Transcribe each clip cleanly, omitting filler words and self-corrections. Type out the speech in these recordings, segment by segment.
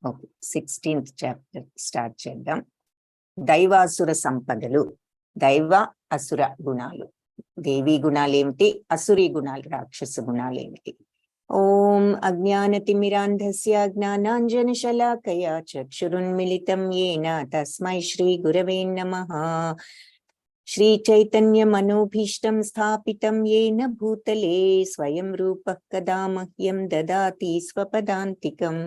Okay, 16th chapter start చేద్దాం. దైవాసుర సంపదలు. దైవ అసుర గుణాలు. దేవీ గుణాలు ఏమిటి, అసురీ గుణాలు రాక్షస గుణాలు ఏమిటి? ఓం అజ్ఞానతిమిరాంధస్య జ్ఞానాంజనశలాకయా చక్షురున్మిళితం యేన తస్మై శ్రీ గురవే నమః. శ్రీ చైతన్య మనోభీష్టం స్థాపితం యేన భూతలే స్వయం రూపః కదా మహ్యం దదాతి స్వపదాంతికం.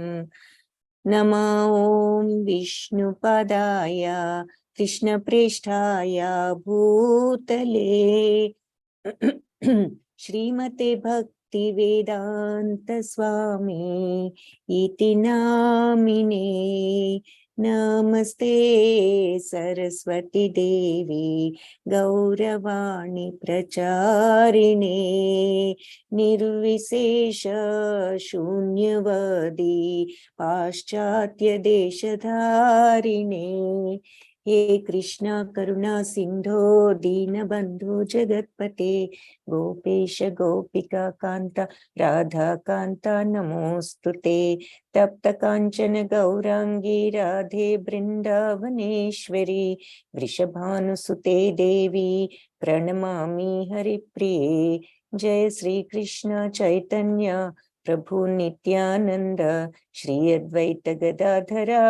నమో ఓం విష్ణుపదాయ కృష్ణప్రేష్ఠాయ భూతలే శ్రీమతే భక్తి వేదాంత స్వామి ఇతి నామినే. నమస్తే సరస్వతి దేవి గౌరవాణి ప్రచారిణే నిర్విశేష శూన్యవాది పాశ్చాత్య దేశధారిణే. हे कृष्णा करुणा सिंधो दीनबंधो जगत्पते गोपेश गोपिका कांता राधा कांता नमोस्तुते. तप्त कांचन गौरांगी राधे वृंदावनेश्वरी वृषभानुसुते देवी प्रणमामि हरिप्रिये. जय श्री कृष्ण चैतन्य प्रभु नित्यानंद श्री अद्वैत गदाधरा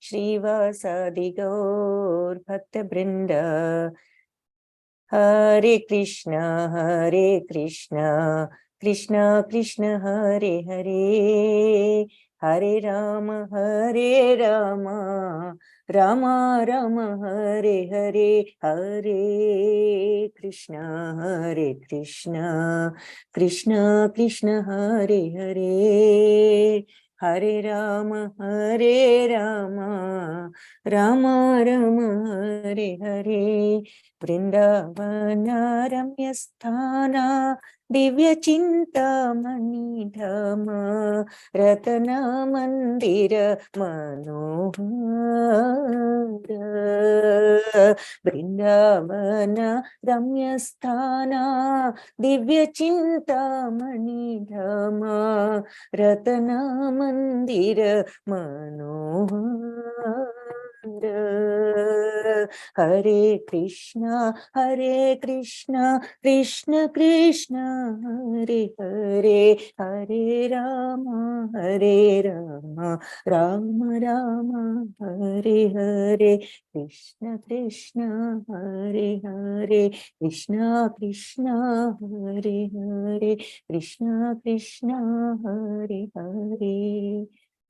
श्रीवासादि गौर भक्त वृंद. हरे कृष्ण कृष्ण कृष्ण हरे हरे, हरे राम राम राम हरे हरे. हरे कृष्ण कृष्ण कृष्ण हरे हरे, हरे राम राम राम हरे हरे. वृंदावन रम्य स्थाना दिव्य चिंतामणि धाम रतन मंदिर मनोहर. वृंदावन रम्य स्थाना दिव्य चिंतामणि धाम रतन मंदिर मनोहर. हरे कृष्ण कृष्ण कृष्ण हरे हरे, हरे राम राम राम हरे हरे. कृष्ण कृष्ण हरे हरे, कृष्ण कृष्ण हरे हरे, कृष्ण कृष्ण हरे हरे.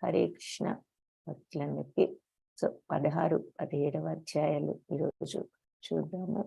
हरे कृष्ण భక్తులందరికీ. సో 16, 17 అధ్యాయాలు ఈరోజు చూద్దాము.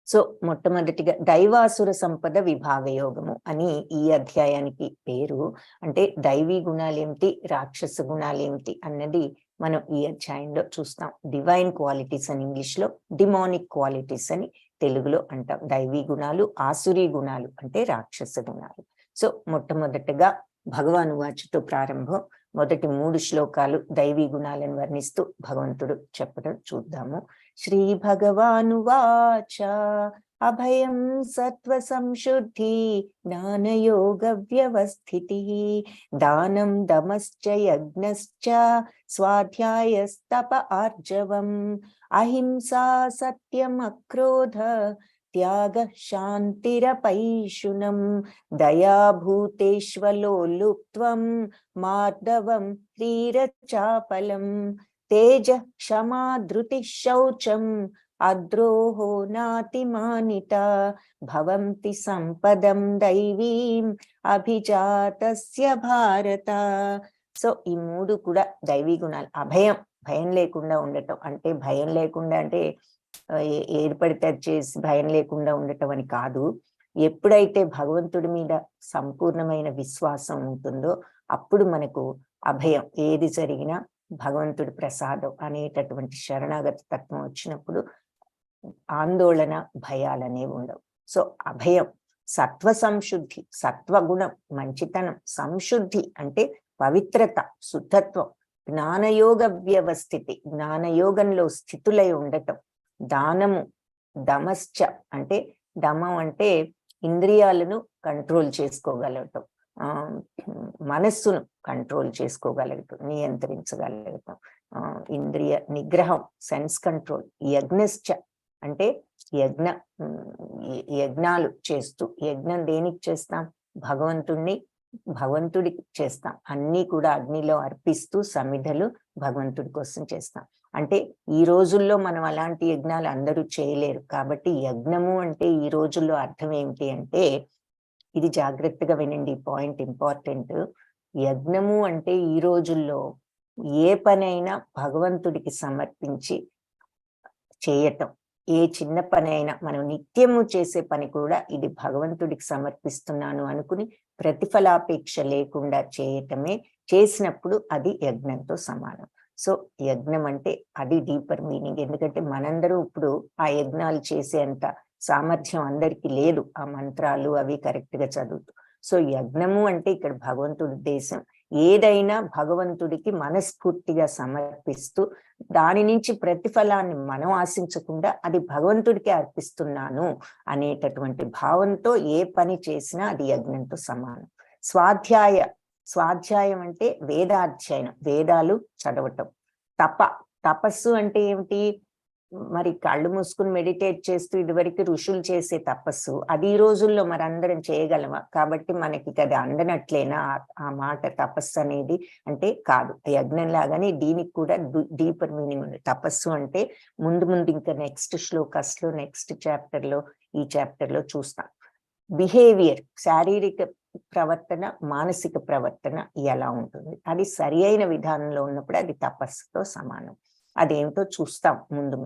సో మొట్టమొదటిగా దైవాసుర సంపద విభాగ యోగము అని ఈ అధ్యాయానికి పేరు. అంటే దైవీ గుణాలేమిటి, రాక్షస గుణాలేమిటి అన్నది మనం ఈ అధ్యాయంలో చూస్తాం. డివైన్ క్వాలిటీస్ అని ఇంగ్లీష్ లో, డిమానిక్ క్వాలిటీస్ అని తెలుగులో అంటాం. దైవీ గుణాలు, ఆసురీ గుణాలు అంటే రాక్షస గుణాలు. సో మొట్టమొదటగా భగవాను వాచుతో ప్రారంభం. మొదటి 3 శ్లోకాలు దైవీ గుణాలను వర్ణిస్తూ భగవంతుడు చెప్పడం చూద్దాము. శ్రీ భగవాను వాచ అభయం సత్వ సంశుద్ధి జ్ఞానయోగ వ్యవస్థితి దానం దమశ్చ యజ్ఞశ్చ స్వాధ్యాయస్తప ఆర్జవం అహింసా సత్యం అక్రోధ త్యాగ శాంతిరపైశునం దయాభూతేష్వలోలుప్త్వం మార్దవం హ్రీరచాపలం తేజ క్షమా ధృతి శౌచం అద్రోహో నాతిమానిత భవంతి సంపదం దైవీం అభిజాతస్య భారత. సో ఈ 3 కూడా దైవీ గుణాలు. అభయం, భయం లేకుండా ఉండటం. అంటే భయం లేకుండా అంటే ఏర్పడితే చేసి భయం లేకుండా ఉండటం అని కాదు. ఎప్పుడైతే భగవంతుడి మీద సంపూర్ణమైన విశ్వాసం ఉంటుందో అప్పుడు మనకు అభయం. ఏది జరిగినా భగవంతుడి ప్రసాదం అనేటటువంటి శరణాగత తత్వం వచ్చినప్పుడు ఆందోళన, భయాలనేవి ఉండవు. సో అభయం. సత్వ సంశుద్ధి, సత్వగుణం మంచితనం. సంశుద్ధి అంటే పవిత్రత, శుద్ధత్వం. జ్ఞానయోగ వ్యవస్థితి, జ్ఞానయోగంలో స్థితులై ఉండటం. దానము, దమశ్చ అంటే దమం అంటే ఇంద్రియాలను కంట్రోల్ చేసుకోగలగటం, మనస్సును కంట్రోల్ చేసుకోగలుగుతాం, నియంత్రించగలుగుతాం. ఇంద్రియ నిగ్రహం, సెన్స్ కంట్రోల్. యజ్ఞశ్చ అంటే యజ్ఞాలు చేస్తూ, యజ్ఞం దేనికి చేస్తాం? భగవంతుడికి చేస్తాం. అన్నీ కూడా అగ్నిలో అర్పిస్తూ సమిధలు భగవంతుడి కోసం చేస్తాం. అంటే ఈ రోజుల్లో మనం అలాంటి యజ్ఞాలు అందరూ చేయలేరు. కాబట్టి యజ్ఞము అంటే ఈ రోజుల్లో అర్థం ఏమిటి అంటే, ఇది జాగ్రత్తగా వినండి, పాయింట్ ఇంపార్టెంట్. యజ్ఞము అంటే ఈ రోజుల్లో ఏ పనైనా భగవంతుడికి సమర్పించి చేయటం. ఏ చిన్న పనైనా, మనం నిత్యము చేసే పని కూడా ఇది భగవంతుడికి సమర్పిస్తున్నాను అనుకుని ప్రతిఫలాపేక్ష లేకుండా చేయటమే. చేసినప్పుడు అది యజ్ఞంతో సమానం. సో యజ్ఞం అంటే అది డీపర్ మీనింగ్. ఎందుకంటే మనందరూ ఇప్పుడు ఆ యజ్ఞాలు చేసేంత సామర్థ్యం అందరికీ లేదు, ఆ మంత్రాలు అవి కరెక్ట్ గా చదువుతూ. సో యజ్ఞము అంటే ఇక్కడ భగవంతుడి ఉద్దేశం, ఏదైనా భగవంతుడికి మనస్ఫూర్తిగా సమర్పిస్తూ దాని నుంచి ప్రతిఫలాన్ని మనం ఆశించకుండా అది భగవంతుడికి అర్పిస్తున్నాను అనేటటువంటి భావంతో ఏ పని చేసినా అది యజ్ఞంతో సమానం. స్వాధ్యాయం అంటే వేదాధ్యయనం, వేదాలు చదవటం. తపస్సు అంటే ఏమిటి? మరి కళ్ళు మూసుకుని మెడిటేట్ చేస్తూ ఇదివరకు ఋషులు చేసే తపస్సు, అది ఈ రోజుల్లో మరి అందరం చేయగలమా? కాబట్టి మనకి అది అందనట్లేనా ఆ మాట తపస్సు అనేది? అంటే కాదు, యజ్ఞం లాగానే దీనికి కూడా డీపర్ మీనింగ్ ఉంది. తపస్సు అంటే ముందు ఇంకా నెక్స్ట్ శ్లోకాస్ లో, నెక్స్ట్ చాప్టర్ లో, ఈ చాప్టర్ లో చూస్తాం. బిహేవియర్, శారీరక ప్రవర్తన, మానసిక ప్రవర్తన ఎలా ఉంటుంది, అది సరి అయిన విధానంలో ఉన్నప్పుడు అది తపస్సుతో సమానం. అదేమిటో చూస్తాం ముందు.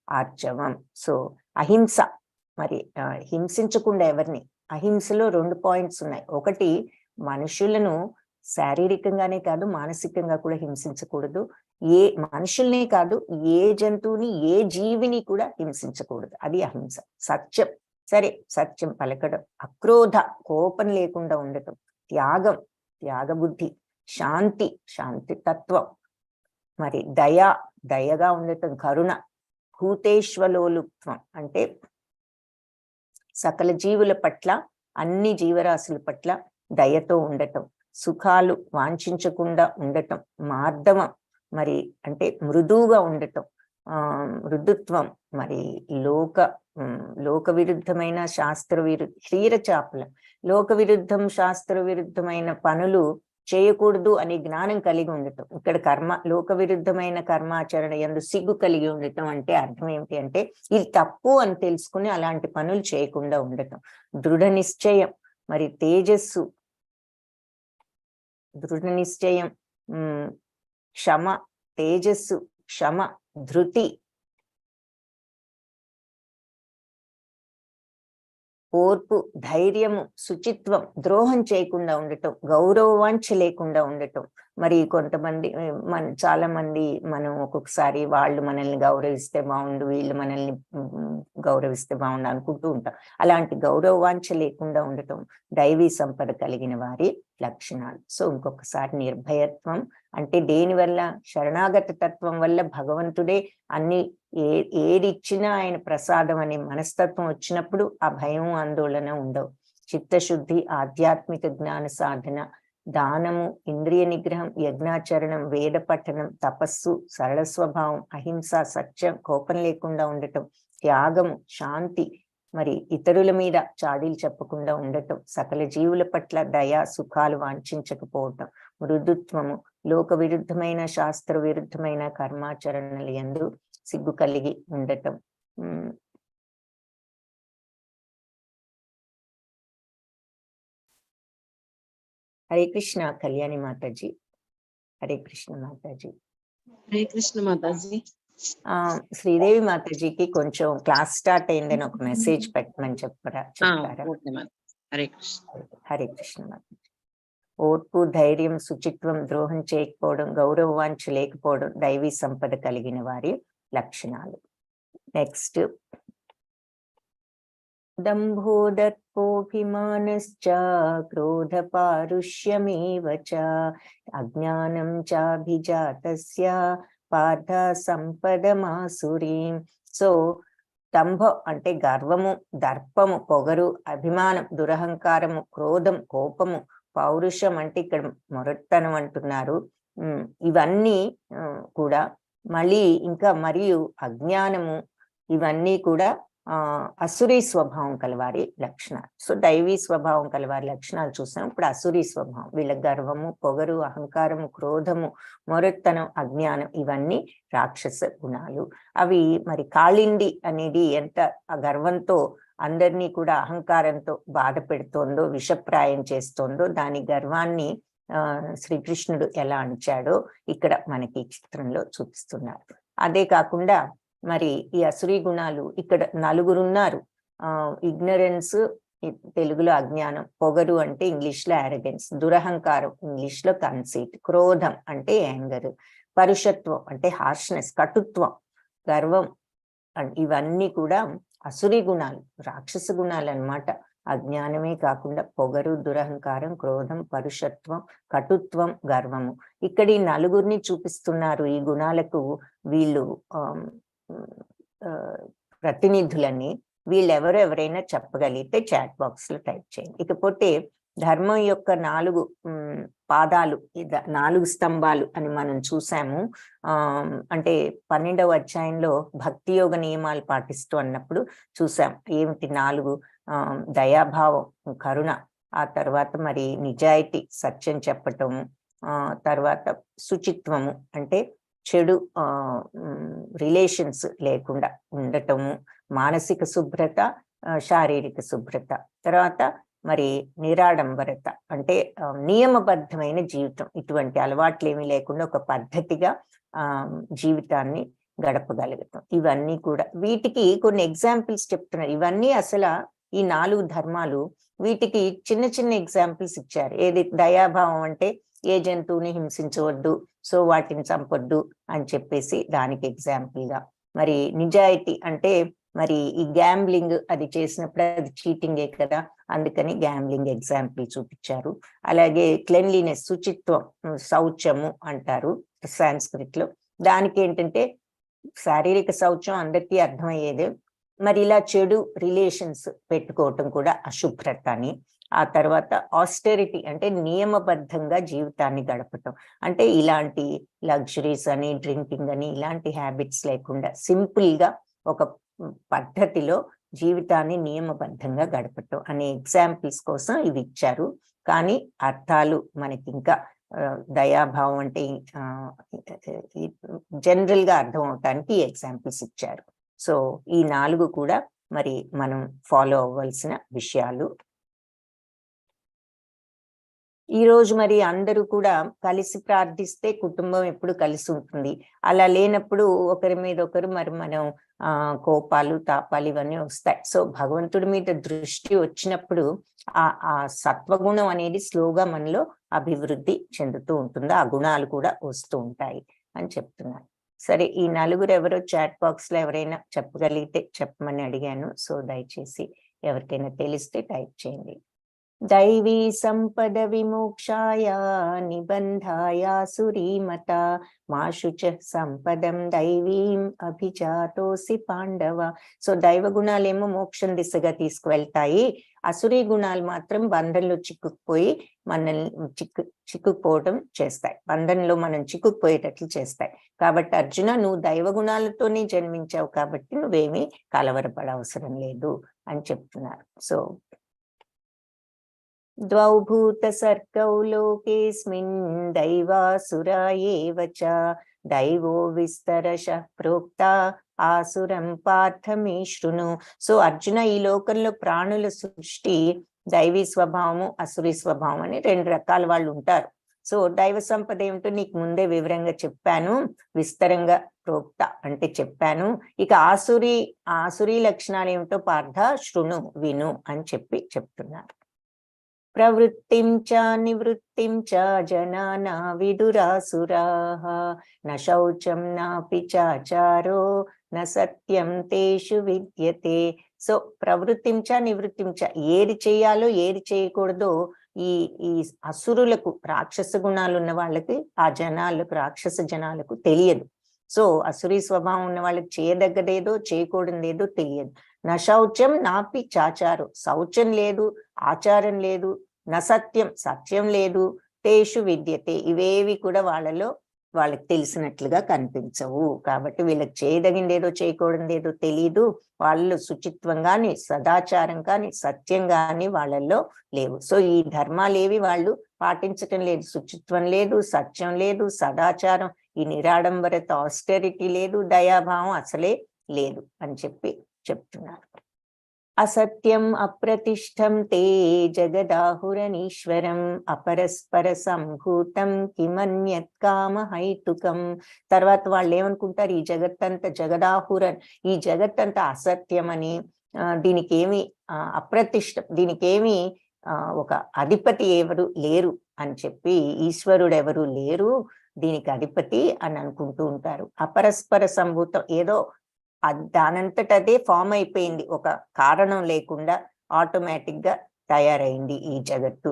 ఆర్జవం. సో అహింస, మరి హింసించకుండా ఎవరిని. అహింసలో 2 పాయింట్స్ ఉన్నాయి. ఒకటి, మనుషులను శారీరకంగానే కాదు మానసికంగా కూడా హింసించకూడదు. ఏ మనుషుల్నే కాదు, ఏ జంతువుని, ఏ జీవిని కూడా హింసించకూడదు, అది అహింస. సత్యం, సరే సత్యం పలకడం. అక్రోధ, కోపం లేకుండా ఉండటం. త్యాగం, త్యాగబుద్ధి. శాంతి, శాంతి తత్వం. మరి దయగా ఉండటం. కరుణ. భూతేశ్వలోలుప్త్వం అంటే సకల జీవుల పట్ల, అన్ని జీవరాశుల పట్ల దయతో ఉండటం. సుఖాలు వాంఛించకుండా ఉండటం. మార్దవం, మరి అంటే మృదువుగా ఉండటం. మృదుత్వం, మరి లోక విరుద్ధమైన శాస్త్ర క్షీరచాపలం. లోక విరుద్ధం, శాస్త్ర విరుద్ధమైన పనులు చేయకూడదు అనే జ్ఞానం కలిగి ఉండటం. ఇక్కడ లోక విరుద్ధమైన కర్మాచరణ యందు సిగ్గు కలిగి ఉండటం అంటే అర్థం ఏమిటి అంటే, ఇది తప్పు అని తెలుసుకుని అలాంటి పనులు చేయకుండా ఉండటం. దృఢ నిశ్చయం, మరి తేజస్సు, దృఢ నిశ్చయం, క్షమ, తేజస్సు, క్షమ, ధృతి, ఓర్పు, ధైర్యము, శుచిత్వం, ద్రోహం చేయకుండా ఉండటం, గౌరవవాంఛ లేకుండా ఉండటం. మరి కొంతమంది చాలా మంది మనం ఒక్కొక్కసారి వాళ్ళు మనల్ని గౌరవిస్తే బాగుండు, వీళ్ళు మనల్ని గౌరవిస్తే బాగుండు అనుకుంటూ ఉంటాం. అలాంటి గౌరవవాంఛ లేకుండా ఉండటం దైవీ సంపద కలిగిన వారి లక్షణాలు. సో ఇంకొకసారి, నిర్భయత్వం అంటే దేని వల్ల? శరణాగత తత్వం వల్ల. భగవంతుడే అన్ని, ఏది ఇచ్చినా ఆయన ప్రసాదం అనే మనస్తత్వం వచ్చినప్పుడు ఆ భయం, ఆందోళన ఉండవు. చిత్తశుద్ధి, ఆధ్యాత్మిక జ్ఞాన సాధన, దానము, ఇంద్రియ నిగ్రహం, యజ్ఞాచరణం, వేద పఠనం, తపస్సు, సరళ స్వభావం, అహింస, సత్యం, కోపం లేకుండా ఉండటం, త్యాగము, శాంతి, మరి ఇతరుల మీద చాడీలు చెప్పకుండా ఉండటం, సకల జీవుల పట్ల దయ, సుఖాలు వాంఛించకపోవటం, మృదుత్వము, లోక విరుద్ధమైన శాస్త్ర విరుద్ధమైన కర్మాచరణలు యందు సిగ్గు కలిగి ఉండటం. హరే కృష్ణ కళ్యాణి మాతాజీ. హరే కృష్ణ మాతాజీ. హరే కృష్ణ మాతాజీ. శ్రీదేవి మాతాజీకి కొంచెం క్లాస్ స్టార్ట్ అయిందని ఒక మెసేజ్ పెట్టమని చెప్తారా? హరే కృష్ణ. హరే కృష్ణ మాతాజీ. ఓర్పు, ధైర్యం, శుచిత్వం, ద్రోహం చేయకపోవడం, గౌరవవాంఛ లేకపోవడం దైవీ సంపద కలిగిన వారి లక్షణాలు. నెక్స్ట్, దంభోదర్పోభిమానశ్చ క్రోధ పారుష్యమేవ చ అజ్ఞానం చాభిజాతస్య పార్థ సంపదమాసురీం. సో దంభం అంటే గర్వము, దర్పము, పొగరు, అభిమానం, దురహంకారము, క్రోధం, కోపము, పౌరుషం అంటే ఇక్కడ మొరట్టనం అంటున్నారు. ఇవన్నీ కూడా మళ్ళీ ఇంకా మరియు అజ్ఞానము, ఇవన్నీ కూడా అసురీ స్వభావం కలవారి లక్షణాలు. సో దైవీ స్వభావం కలవారి లక్షణాలు చూసాం. ఇప్పుడు అసురీ స్వభావం, వీళ్ళ గర్వము, పొగరు, అహంకారము, క్రోధము, మొరట్టనం, అజ్ఞానం, ఇవన్నీ రాక్షస గుణాలు. అవి మరి కాళింది అనేది ఎంత ఆ గర్వంతో అందరినీ కూడా అహంకారంతో బాధ పెడుతోందో, విషప్రాయం చేస్తోందో, దాని గర్వాన్ని శ్రీకృష్ణుడు ఎలా అణిచాడో ఇక్కడ మనకి ఈ చిత్రంలో చూపిస్తున్నారు. అదే కాకుండా మరి ఈ అసురీ గుణాలు ఇక్కడ 4 ఉన్నారు. ఇగ్నరెన్స్, తెలుగులో అజ్ఞానం, పొగరు అంటే ఇంగ్లీష్ లో యారగెన్స్, దురహంకారం ఇంగ్లీష్ లో కన్సీట్, క్రోధం అంటే యాంగర్, పరుషత్వం అంటే హార్ష్నెస్, కటుత్వం, గర్వం, ఇవన్నీ కూడా అసురీ గుణాలు, రాక్షస గుణాలు అన్నమాట. అజ్ఞానమే కాకుండా పొగరు, దురహంకారం, క్రోధం, పరుషత్వం, కటుత్వం, గర్వము. ఇక్కడ ఈ 4 చూపిస్తున్నారు. ఈ గుణాలకు వీళ్ళు ప్రతినిధులని. వీళ్ళెవరు ఎవరైనా చెప్పగలిగితే చాట్ బాక్స్ లో టైప్ చేయండి. ఇకపోతే ధర్మం యొక్క 4 పాదాలు, 4 స్తంభాలు అని మనం చూసాము. అంటే 12వ అధ్యాయంలో భక్తి యోగ నియమాలు పాటిస్తూ అన్నప్పుడు చూసాం. ఏమిటి 4? దయాభావం, కరుణ, ఆ తర్వాత మరి నిజాయితీ, సత్యం చెప్పటము, తర్వాత శుచిత్వము అంటే చెడు రిలేషన్స్ లేకుండా ఉండటము, మానసిక శుభ్రత, శారీరక శుభ్రత, తర్వాత మరి నిరాడంబరత అంటే నియమబద్ధమైన జీవితం, ఇటువంటి అలవాట్లు ఏమీ లేకుండా ఒక పద్ధతిగా జీవితాన్ని గడపగలుగుతాం. ఇవన్నీ కూడా వీటికి కొన్ని ఎగ్జాంపుల్స్ చెప్తున్నారు. ఇవన్నీ అసలు ఈ 4 ధర్మాలు, వీటికి చిన్న చిన్న ఎగ్జాంపుల్స్ ఇచ్చారు. ఏది దయాభావం అంటే ఏ జంతువుని హింసించవద్దు, సో వాటిని చంపొద్దు అని చెప్పేసి దానికి ఎగ్జాంపుల్ గా. మరి నిజాయితీ అంటే మరి ఈ గ్యాంబ్లింగ్ అది చేసినప్పుడు అది చీటింగే కదా, అందుకని గ్యాంబ్లింగ్ ఎగ్జాంపుల్ చూపించారు. అలాగే క్లెన్లీనెస్, శుచిత్వం, శౌచము అంటారు సాంస్క్రిట్ లో. దానికి ఏంటంటే శారీరక శౌచం అందరికీ అర్థమయ్యేదే. మరి ఇలా చెడు రిలేషన్స్ పెట్టుకోవటం కూడా అశుభ్రత అని. ఆ తర్వాత ఆస్టెరిటీ అంటే నియమబద్ధంగా జీవితాన్ని గడపటం, అంటే ఇలాంటి లగ్జరీస్ అని, డ్రింకింగ్ అని, ఇలాంటి హ్యాబిట్స్ లేకుండా సింపుల్ గా ఒక పద్ధతిలో జీవితాన్ని నియమబద్ధంగా గడపటం అనే ఎగ్జాంపుల్స్ కోసం ఇవి ఇచ్చారు. కానీ అర్థాలు మనకి ఇంకా దయాభావం అంటే జనరల్ గా అర్థం అవటానికి ఎగ్జాంపుల్స్ ఇచ్చారు. సో ఈ 4 కూడా మరి మనం ఫాలో అవ్వాల్సిన విషయాలు. ఈ రోజు మరి అందరూ కూడా కలిసి ప్రార్థిస్తే కుటుంబం ఎప్పుడు కలిసి ఉంటుంది. అలా లేనప్పుడు ఒకరి మీద ఒకరు మరి మనం కోపాలు, తాపాలు ఇవన్నీ వస్తాయి. సో భగవంతుడి మీద దృష్టి వచ్చినప్పుడు ఆ సత్వగుణం అనేది స్లోగా మనలో అభివృద్ధి చెందుతూ ఉంటుంది. ఆ గుణాలు కూడా వస్తూ ఉంటాయి అని చెప్తున్నారు. సరే, ఈ 4 ఎవరో చాట్ బాక్స్ లో ఎవరైనా చెప్పగలిగితే చెప్పమని అడిగాను. సో దయచేసి ఎవరికైనా తెలిస్తే టైప్ చేయండి. దైవీ సంపద విమోక్షాయ నిబంధాయ సురీమత మాశుచ సంపదం దైవీం అభిజాతోసి పాండవ. సో దైవ గుణాలేమో మోక్షం దిశగా తీసుకువెళ్తాయి, అసురీ గుణాలు మాత్రం బంధంలో చిక్కుకుపోయి మనల్ని చిక్కుకుపోవడం చేస్తాయి, బంధంలో మనం చిక్కుకుపోయేటట్లు చేస్తాయి. కాబట్టి అర్జున, నువ్వు దైవ గుణాలతోనే జన్మించావు కాబట్టి నువ్వేమీ కలవరపడవసరం లేదు అని చెప్తున్నారు. సో ద్వౌ భూత సర్గౌ లోకేస్మిన్ దైవాసురా ఏవ చ దైవో విస్తరశః ప్రోక్త ఆసురం పార్థ మే శృణు. సో అర్జున, ఈ లోకంలో ప్రాణుల సృష్టి దైవీ స్వభావము, అసురీ స్వభావం అని 2 రకాల వాళ్ళు ఉంటారు. సో దైవ సంపద ఏమిటో నీకు ముందే వివరంగా చెప్పాను, విస్తరంగా ప్రోక్త అంటే చెప్పాను. ఇక ఆసురీ లక్షణాలు ఏమిటో పార్థ శృణు, విను అని చెప్తున్నారు. ప్రవృత్తిం చ నివృత్తిం చ జనానా విదురాసురాః న శౌచం నాపి చాచారో న సత్యం తేషు విద్యతే. సో ప్రవృత్తిం చ నివృత్తిం చ, ఏది చేయాలో ఏది చేయకూడదో ఈ అసురులకు, రాక్షస గుణాలు ఉన్న వాళ్ళకి, ఆ జనాలకు, రాక్షస జనాలకు తెలియదు. సో అసురీ స్వభావం ఉన్న వాళ్ళకి చేయదగ్గదేదో చేయకూడదేదో తెలియదు. నశౌచం నాపి చాచారు, శౌచం లేదు, ఆచారం లేదు, నసత్యం సత్యం లేదు, తేషు విద్యతే ఇవేవి కూడా వాళ్ళకి తెలిసినట్లుగా కనిపించవు. కాబట్టి వీళ్ళకి చేయదగిందేదో చేయకూడదేదో తెలియదు. వాళ్ళు శుచిత్వం గాని, సదాచారం కానీ, సత్యం గాని వాళ్ళల్లో లేవు. సో ఈ ధర్మాలేవి వాళ్ళు పాటించటం లేదు. శుచిత్వం లేదు, సత్యం లేదు, సదాచారం, ఈ నిరాడంబరత, ఆస్టెరిటీ లేదు, దయాభావం అసలే లేదు అని చెప్తున్నారు. అసత్యం అప్రతిష్టం తే జగదాహురనీశ్వరం అపరస్పర సంభూతం కిమన్యత్ కామహైతుకం. తర్వాత వాళ్ళు ఏమనుకుంటారు, ఈ జగత్తంతా జగదాహురన్, ఈ జగత్తంతా అసత్యమని, దీనికేమి అప్రతిష్టం, దీనికేమి ఒక అధిపతి ఎవరు లేరు అని చెప్పి, ఈశ్వరుడు ఎవరు లేరు దీనికి అధిపతి అని అనుకుంటూ ఉంటారు. అపరస్పర సంభూతం, ఏదో దానంతట అదే ఫామ్ అయిపోయింది, ఒక కారణం లేకుండా ఆటోమేటిక్ గా తయారైంది ఈ జగత్తు.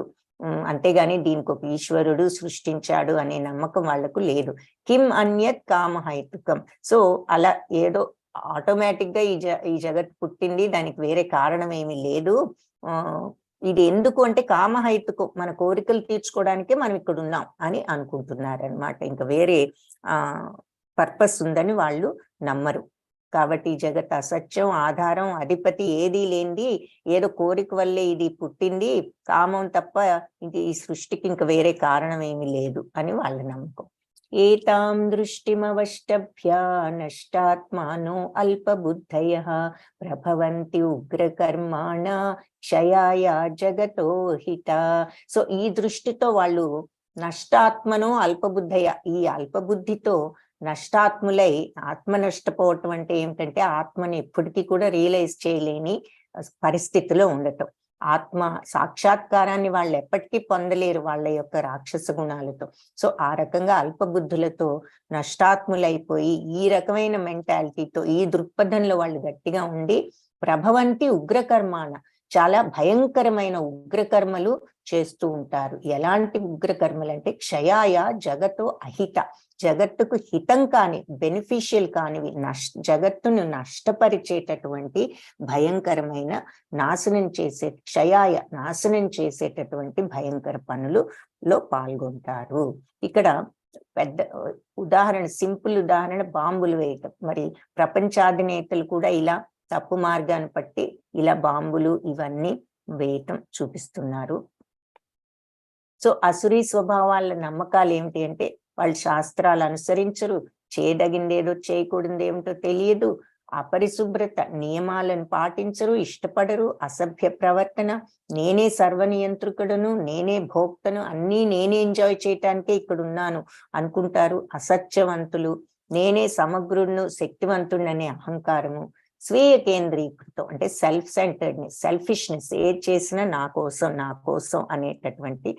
అంతేగాని దీనికి ఒక ఈశ్వరుడు సృష్టించాడు అనే నమ్మకం వాళ్లకు లేదు. కిం అన్యత్ కామహైతుకం. సో అలా ఏదో ఆటోమేటిక్ గా ఈ జగత్ పుట్టింది, దానికి వేరే కారణం ఏమీ లేదు. ఇది ఎందుకు అంటే కామహైతుకం, మన కోరికలు తీర్చుకోవడానికే మనం ఇక్కడ ఉన్నాం అని అనుకుంటున్నారనమాట. ఇంకా వేరే పర్పస్ ఉందని వాళ్ళు నమ్మరు. కాబట్టి ఈ జగత్ అసత్యం, ఆధారం, అధిపతి ఏదీ లేనిది, ఏదో కోరిక వల్లే ఇది పుట్టింది, కామం తప్ప ఇంక ఈ సృష్టికి ఇంక వేరే కారణం ఏమీ లేదు అని వాళ్ళ నమ్మకం. ఏతాం దృష్టిమవష్టభ్య నష్టాత్మానో అల్పబుద్ధయః ప్రభవంతి ఉగ్రకర్మాణ క్షయాయ జగతో హిత. సో ఈ దృష్టితో వాళ్ళు నష్టాత్మనో అల్పబుద్ధయ, ఈ అల్పబుద్ధితో నష్టాత్ములై, ఆత్మ నష్టపోవటం అంటే ఏమిటంటే ఆత్మని ఎప్పటికీ కూడా రియలైజ్ చేయలేని పరిస్థితిలో ఉండటం. ఆత్మ సాక్షాత్కారాన్ని వాళ్ళు ఎప్పటికీ పొందలేరు వాళ్ళ యొక్క రాక్షస గుణాలతో. సో ఆ రకంగా అల్పబుద్ధులతో నష్టాత్ములైపోయి ఈ రకమైన మెంటాలిటీతో, ఈ దృక్పథంలో వాళ్ళు గట్టిగా ఉండి ప్రభవంతి ఉగ్రకర్మాణ, చాలా భయంకరమైన ఉగ్రకర్మలు చేస్తూ ఉంటారు. ఎలాంటి ఉగ్రకర్మలు అంటే క్షయాయ జగతో అహిత, జగత్తుకు హితం కాని, బెనిఫిషియల్ కానివి, జగత్తును నష్టపరిచేటటువంటి భయంకరమైన నాశనం చేసేటటువంటి భయంకర పనులలో పాల్గొంటారు. ఇక్కడ పెద్ద ఉదాహరణ, సింపుల్ ఉదాహరణ బాంబులు వేయటం. మరి ప్రపంచాధినేతలు కూడా ఇలా తప్పు మార్గాన్ని పట్టి ఇలా బాంబులు ఇవన్నీ వేయటం చూపిస్తున్నారు. సో అసురీ స్వభావాల నమ్మకాలు ఏమిటి అంటే వాళ్ళు శాస్త్రాలు అనుసరించరు, చేయదగిందేదో చేయకూడదు ఏమిటో తెలియదు, అపరిశుభ్రత, నియమాలను పాటించరు, ఇష్టపడరు, అసభ్య ప్రవర్తన, నేనే సర్వనియంత్రికుడును, నేనే భోక్తను, అన్నీ నేనే ఎంజాయ్ చేయటానికే ఇక్కడ ఉన్నాను అనుకుంటారు. అసత్యవంతులు, నేనే సమగ్రుడును, శక్తివంతుడనే అహంకారము, స్వీయ కేంద్రీకృతం అంటే సెల్ఫ్ సెంటర్డ్నెస్, సెల్ఫిష్నెస్, ఏది చేసినా నా కోసం అనేటటువంటి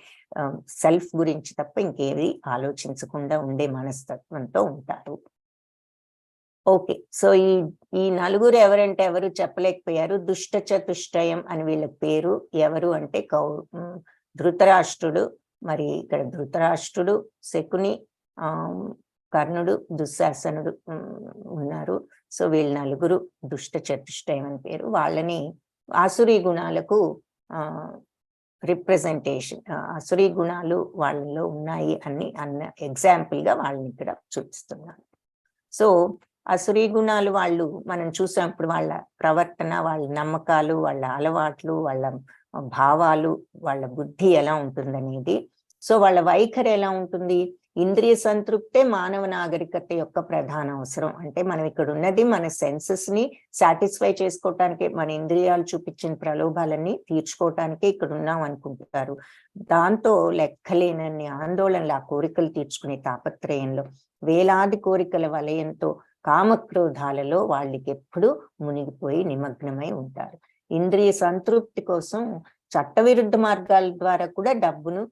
సెల్ఫ్ గురించి తప్ప ఇంకేవి ఆలోచించకుండా ఉండే మనస్తత్వంతో ఉంటారు. ఓకే, సో ఈ నలుగురు ఎవరంటే ఎవరు చెప్పలేకపోయారు. దుష్ట చతుష్టయం అని వీళ్ళ పేరు. ఎవరు అంటే ధృతరాష్ట్రుడు, మరి ఇక్కడ ధృతరాష్ట్రుడు, శకుని, కర్ణుడు, దుశ్శాసనుడు ఉన్నారు. సో వీళ్ళ నలుగురు దుష్ట చతుష్టయం అని పేరు. వాళ్ళని ఆసురీ గుణాలకు రిప్రజెంటేషన్, ఆసురీ గుణాలు వాళ్ళలో ఉన్నాయి అన్న ఎగ్జాంపుల్ గా వాళ్ళని ఇక్కడ చూపిస్తున్నాను. సో ఆసురీ గుణాలు వాళ్ళు మనం చూసాం. ఇప్పుడు వాళ్ళ ప్రవర్తన, వాళ్ళ నమ్మకాలు, వాళ్ళ అలవాట్లు, వాళ్ళ భావాలు, వాళ్ళ బుద్ధి ఎలా ఉంటుందనేది. సో వాళ్ళ వైఖరి ఎలా ఉంటుంది? ఇంద్రియ సంతృప్తే మానవ నాగరికత యొక్క ప్రధాన అవసరం. అంటే మనం ఇక్కడ ఉన్నది మన సెన్సెస్ ని సాటిస్ఫై చేసుకోవటానికి, మన ఇంద్రియాలు చూపించిన ప్రలోభాలన్నీ తీర్చుకోవటానికే ఇక్కడ ఉన్నాం అనుకుంటారు. దాంతో లెక్కలేనన్ని ఆందోళనలు, ఆ కోరికలు తీర్చుకునే తాపత్రయంలో, వేలాది కోరికల వలయంతో, కామక్రోధాలలో వాళ్ళకి ఎప్పుడు మునిగిపోయి నిమగ్నమై ఉంటారు. ఇంద్రియ సంతృప్తి కోసం చట్టవిరుద్ధ మార్గాల ద్వారా కూడా డబ్బును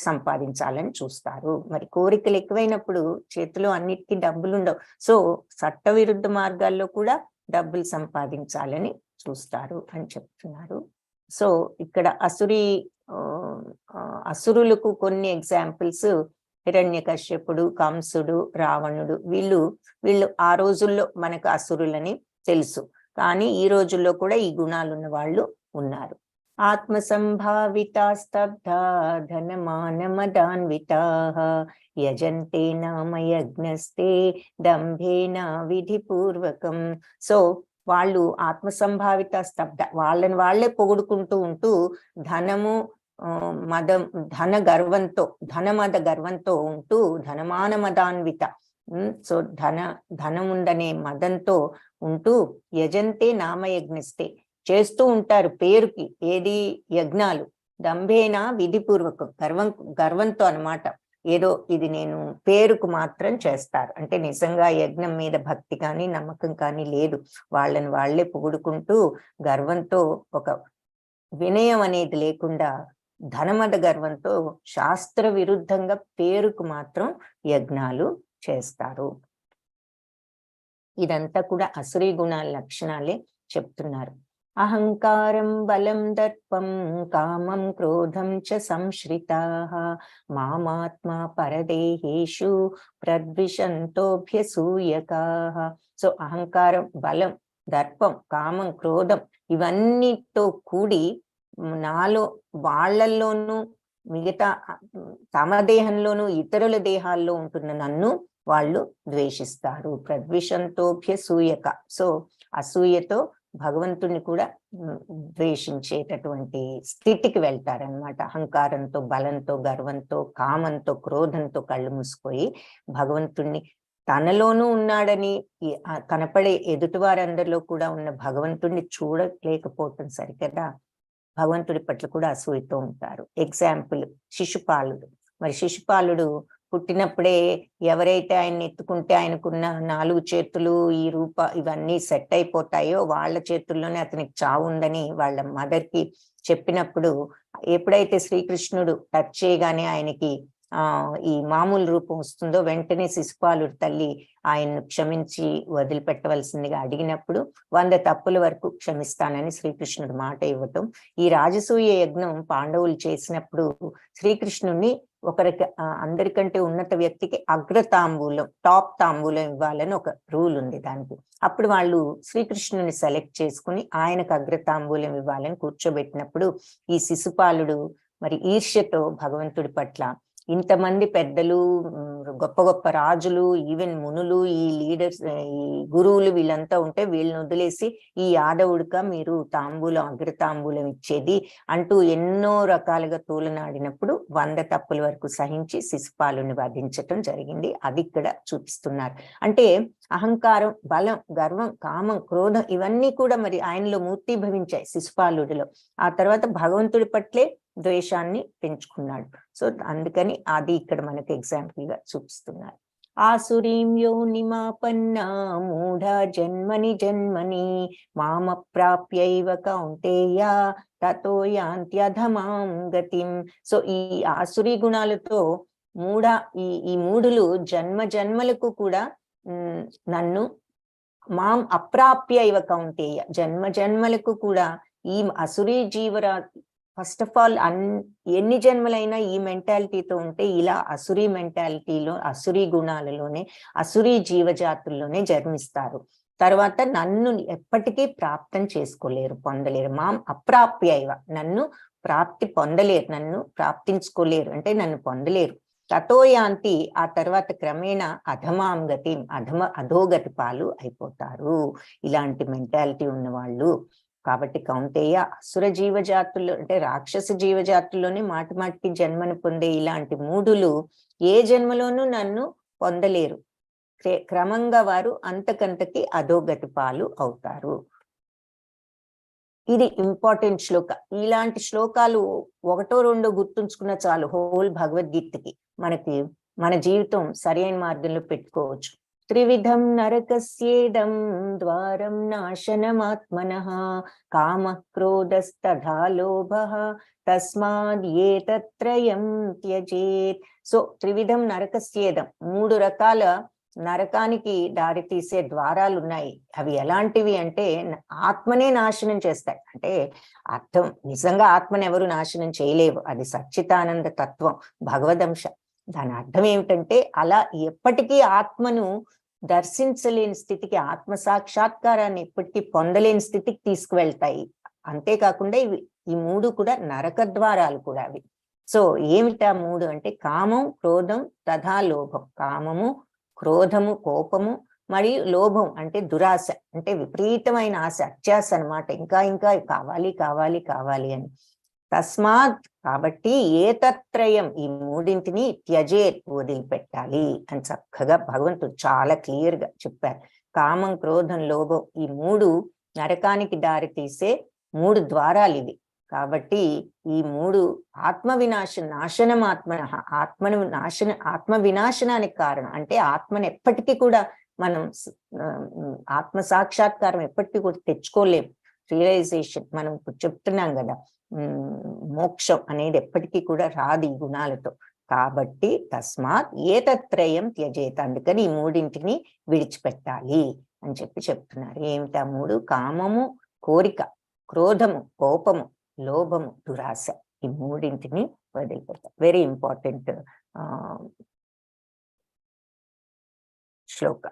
సంపాదించాలని చూస్తారు. మరి కోరికలు ఎక్కువైనప్పుడు చేతిలో అన్నిటికీ డబ్బులు ఉండవు. సో చట్టవిరుద్ధ మార్గాల్లో కూడా డబ్బులు సంపాదించాలని చూస్తారు అని చెప్తున్నారు. సో ఇక్కడ అసురులకు కొన్ని ఎగ్జాంపుల్స్ హిరణ్యకశ్యపుడు, కంసుడు, రావణుడు, వీళ్ళు ఆ రోజుల్లో మనకు అసురులని తెలుసు. కానీ ఈ రోజుల్లో కూడా ఈ గుణాలున్న వాళ్ళు ఉన్నారు. ఆత్మ సంభావిత స్తబ్ధ ధనమానమదాన్వితా యజంతే నామయజ్ఞస్తే దంభేన విధిపూర్వకం. సో వాళ్ళు ఆత్మ సంభావిత స్తబ్ధ, వాళ్ళని వాళ్లే పొగుడుకుంటూ ఉంటూ ధనము మదం ధనమద గర్వంతో ఉంటూ ధనమానమదాన్విత, సో ధనముందనే మదంతో ఉంటూ యజంతే నామయజ్ఞస్తే చేస్తూ ఉంటారు పేరుకి ఏది యజ్ఞాలు, దంభేన విధిపూర్వకం గర్వంతో అన్నమాట. ఏదో ఇది నేను పేరుకు మాత్రం చేస్తారు, అంటే నిజంగా యజ్ఞం మీద భక్తి కానీ నమ్మకం కానీ లేదు. వాళ్ళని వాళ్లే పొగుడుకుంటూ గర్వంతో, ఒక వినయం అనేది లేకుండా ధనమద గర్వంతో శాస్త్ర విరుద్ధంగా పేరుకు మాత్రం యజ్ఞాలు చేస్తారు. ఇదంతా కూడా అసురీ గుణాల లక్షణాలే చెప్తున్నారు. అహంకారం బలం దర్పం కామం క్రోధం చ సంశ్రితాః మామాత్మ పరదేహేషు ప్రద్విషంతోభ్యసూయకాః. సో అహంకారం, బలం, దర్పం, కామం, క్రోధం ఇవన్నీతో కూడి నాలో వాళ్ళల్లోనూ మిగతా తమ దేహంలోనూ ఇతరుల దేహాల్లో ఉంటున్న నన్ను వాళ్ళు ద్వేషిస్తారు. ప్రద్విషంతోభ్యసూయక, సో అసూయతో భగవంతుని కూడా ద్వేషించేటటువంటి స్థితికి వెళ్తారనమాట. అహంకారంతో, బలంతో, గర్వంతో, కామంతో, క్రోధంతో కళ్ళు మూసుకొని భగవంతుణ్ణి తనలోనూ ఉన్నాడని కనపడే ఎదుటి వారందరిలో కూడా ఉన్న భగవంతుణ్ణి చూడలేకపోవటం సరికదా భగవంతుడి పట్ల కూడా అసూయతో ఉంటారు. ఎగ్జాంపుల్ శిశుపాలుడు. మరి శిశుపాలుడు పుట్టినప్పుడే ఎవరైతే ఆయన్ని ఎత్తుకుంటే ఆయనకున్న 4 చేతులు, ఈ రూప ఇవన్నీ సెట్ అయిపోతాయో వాళ్ళ చేతుల్లోనే అతనికి చావు ఉందని వాళ్ళ మదర్కి చెప్పినప్పుడు, ఎప్పుడైతే శ్రీకృష్ణుడు టచ్ చేయగానే ఆయనకి ఈ మామూలు రూపం వస్తుందో వెంటనే శిశుపాలుడు తల్లి ఆయన్ను క్షమించి వదిలిపెట్టవలసిందిగా అడిగినప్పుడు 100 తప్పుల వరకు క్షమిస్తానని శ్రీకృష్ణుడు మాట ఇవ్వటం. ఈ రాజసూయ యజ్ఞం పాండవులు చేసినప్పుడు శ్రీకృష్ణుడిని ఒకరికి అందరికంటే ఉన్నత వ్యక్తికి అగ్రతాంబూలం, టాప్ తాంబూలం ఇవ్వాలని ఒక రూల్ ఉంది దానికి. అప్పుడు వాళ్ళు శ్రీకృష్ణుని సెలెక్ట్ చేసుకుని ఆయనకు అగ్రతాంబూలం ఇవ్వాలని కూర్చోబెట్టినప్పుడు ఈ శిశుపాలుడు మరి ఈర్ష్యతో భగవంతుడి పట్ల ఇంతమంది పెద్దలు, గొప్ప గొప్ప రాజులు, ఈవెన్ మునులు, ఈ లీడర్స్, ఈ గురువులు వీళ్ళంతా ఉంటే వీళ్ళని వదిలేసి ఈ యాదవుడిక మీరు తాంబూలం, అగ్రతాంబూలం ఇచ్చేది అంటూ ఎన్నో రకాలుగా తూలనాడినప్పుడు 100 తప్పుల వరకు సహించి శిశుపాలుని వధించటం జరిగింది. అది ఇక్కడ చూపిస్తున్నారు. అంటే అహంకారం, బలం, గర్వం, కామం, క్రోధం ఇవన్నీ కూడా మరి ఆయనలో మూర్తిభవించాయి శిశుపాలుడిలో. ఆ తర్వాత భగవంతుడి పట్లే ద్వేషాన్ని పెంచుకున్నాడు. సో అందుకని అది ఇక్కడ మనకు ఎగ్జాంపుల్ గా చూపిస్తున్నారు. ఆసురీం యోనిమాపన్న మూఢ జన్మని జన్మని మామప్రాప్యైవ కౌంతేయ తతో యాంత్యధమాం గతిం. సో ఈ ఆసురీ గుణాలతో ఈ మూఢులు జన్మ జన్మలకు కూడా నన్ను మాం అప్రాప్య ఇవ కౌంతేయ, జన్మ జన్మలకు కూడా ఈ అసురీ ఫస్ట్ ఆఫ్ ఆల్ ఎన్ని జన్మలైనా ఈ మెంటాలిటీతో ఉంటే ఇలా అసురీ మెంటాలిటీలో, అసురీ గుణాలలోనే, అసురీ జీవజాతుల్లోనే జన్మిస్తారు. తర్వాత నన్ను ఎప్పటికీ ప్రాప్తం చేసుకోలేరు, పొందలేరు. మాం అప్రాప్య ఇవ, నన్ను ప్రాప్తి పొందలేరు, నన్ను ప్రాప్తించుకోలేరు, అంటే నన్ను పొందలేరు. తతోయాంతి, ఆ తర్వాత క్రమేణా అధమాం గతి, అధోగతి పాలు అయిపోతారు ఇలాంటి మెంటాలిటీ ఉన్న వాళ్ళు. కాబట్టి కౌంతేయ, అసుర జీవజాతుల్లో అంటే రాక్షస జీవజాతుల్లోనే మాటి మాటికి జన్మను పొందే ఇలాంటి మూఢులు ఏ జన్మలోనూ నన్ను పొందలేరు. క్రమంగా వారు అంతకంతకి అధోగతి పాలు అవుతారు. ఇది ఇంపార్టెంట్ శ్లోక. ఇలాంటి శ్లోకాలు 1-2 గుర్తుంచుకున్న చాలు హోల్ భగవద్గీతకి మనకి మన జీవితం సరైన మార్గంలో పెట్టుకోవచ్చు. త్రివిధం నరకస్యేదం ద్వారం నాశనమాత్మనః కామ క్రోధస్తథా లోభః తస్మాద్ ఏతత్రయం త్యజేత్. సో త్రివిధం నరకస్యేదం, 3 రకాల నరకానికి దారి తీసే ద్వారాలు ఉన్నాయి. అవి ఎలాంటివి అంటే ఆత్మనే నాశనం చేస్తాయి. అంటే అర్థం, నిజంగా ఆత్మను ఎవరు నాశనం చేయలేవు, అది సచ్చితానంద తత్వం, భగవదంశ. దాని అర్థం ఏమిటంటే అలా ఎప్పటికీ ఆత్మను దర్శించలేని స్థితికి, ఆత్మ సాక్షాత్కారాన్ని ఎప్పటికీ పొందలేని స్థితికి తీసుకువెళ్తాయి. అంతేకాకుండా ఈ మూడు కూడా నరక ద్వారాలు కూడా అవి. సో ఏమిటా మూడు అంటే కామం, క్రోధం, తథా లోభం. కామము, క్రోధము, కోపము, మరియు లోభం అంటే దురాశ, అంటే విపరీతమైన ఆశ, అత్యాశ అనమాట. ఇంకా ఇంకా కావాలి కావాలి కావాలి అని. తస్మాత్ కాబట్టి ఏతత్రయం ఈ మూడింటిని త్యజేత్ వదిలిపెట్టాలి అని చక్కగా భగవంతుడు చాలా క్లియర్ గా చెప్పారు. కామం, క్రోధం, లోభం ఈ మూడు నరకానికి దారి తీసే మూడు ద్వారాలు ఇవి. కాబట్టి ఈ మూడు నాశనం ఆత్మ వినాశనానికి కారణం. అంటే ఆత్మను ఎప్పటికీ కూడా మనం ఆత్మ సాక్షాత్కారం ఎప్పటికీ కూడా తెచ్చుకోలేము. రియలైజేషన్ మనం ఇప్పుడు చెప్తున్నాం కదా, మోక్షం అనేది ఎప్పటికీ కూడా రాదు ఈ గుణాలతో. కాబట్టి తస్మాత్ ఏతత్రయం త్యజేత, అందుకని ఈ మూడింటిని విడిచిపెట్టాలి అని చెప్తున్నారు. ఏమిటా మూడు? కామము, కోరిక, క్రోధము, కోపము, లోభము, దురాశ. ఈ మూడింటిని వదిలిపెట్టాలి. వెరీ ఇంపార్టెంట్ శ్లోక.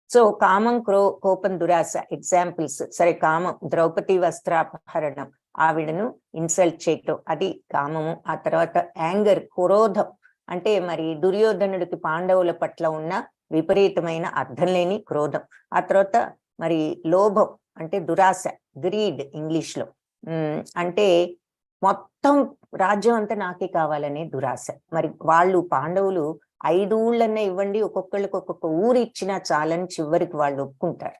సో కామం, కోపం, దురాశ ఎగ్జాంపుల్స్. సరే, కామం ద్రౌపది వస్త్రాపహరణం, ఆవిడను ఇన్సల్ట్ చేయటం, అది కామము. ఆ తర్వాత యాంగర్, క్రోధం అంటే మరి దుర్యోధనుడికి పాండవుల పట్ల ఉన్న విపరీతమైన అర్థం లేని క్రోధం. ఆ తర్వాత మరి లోభం అంటే దురాశ, గ్రీడ్ ఇంగ్లీష్ లో. అంటే మొత్తం రాజ్యం అంతా నాకే కావాలనే దురాశ. మరి వాళ్ళు పాండవులు 5 ఊళ్ళన్నా ఇవ్వండి, ఒక్కొక్కళ్ళకి ఒక్కొక్క ఊరు ఇచ్చినా చాలని చివరికి వాళ్ళు ఒప్పుకుంటారు.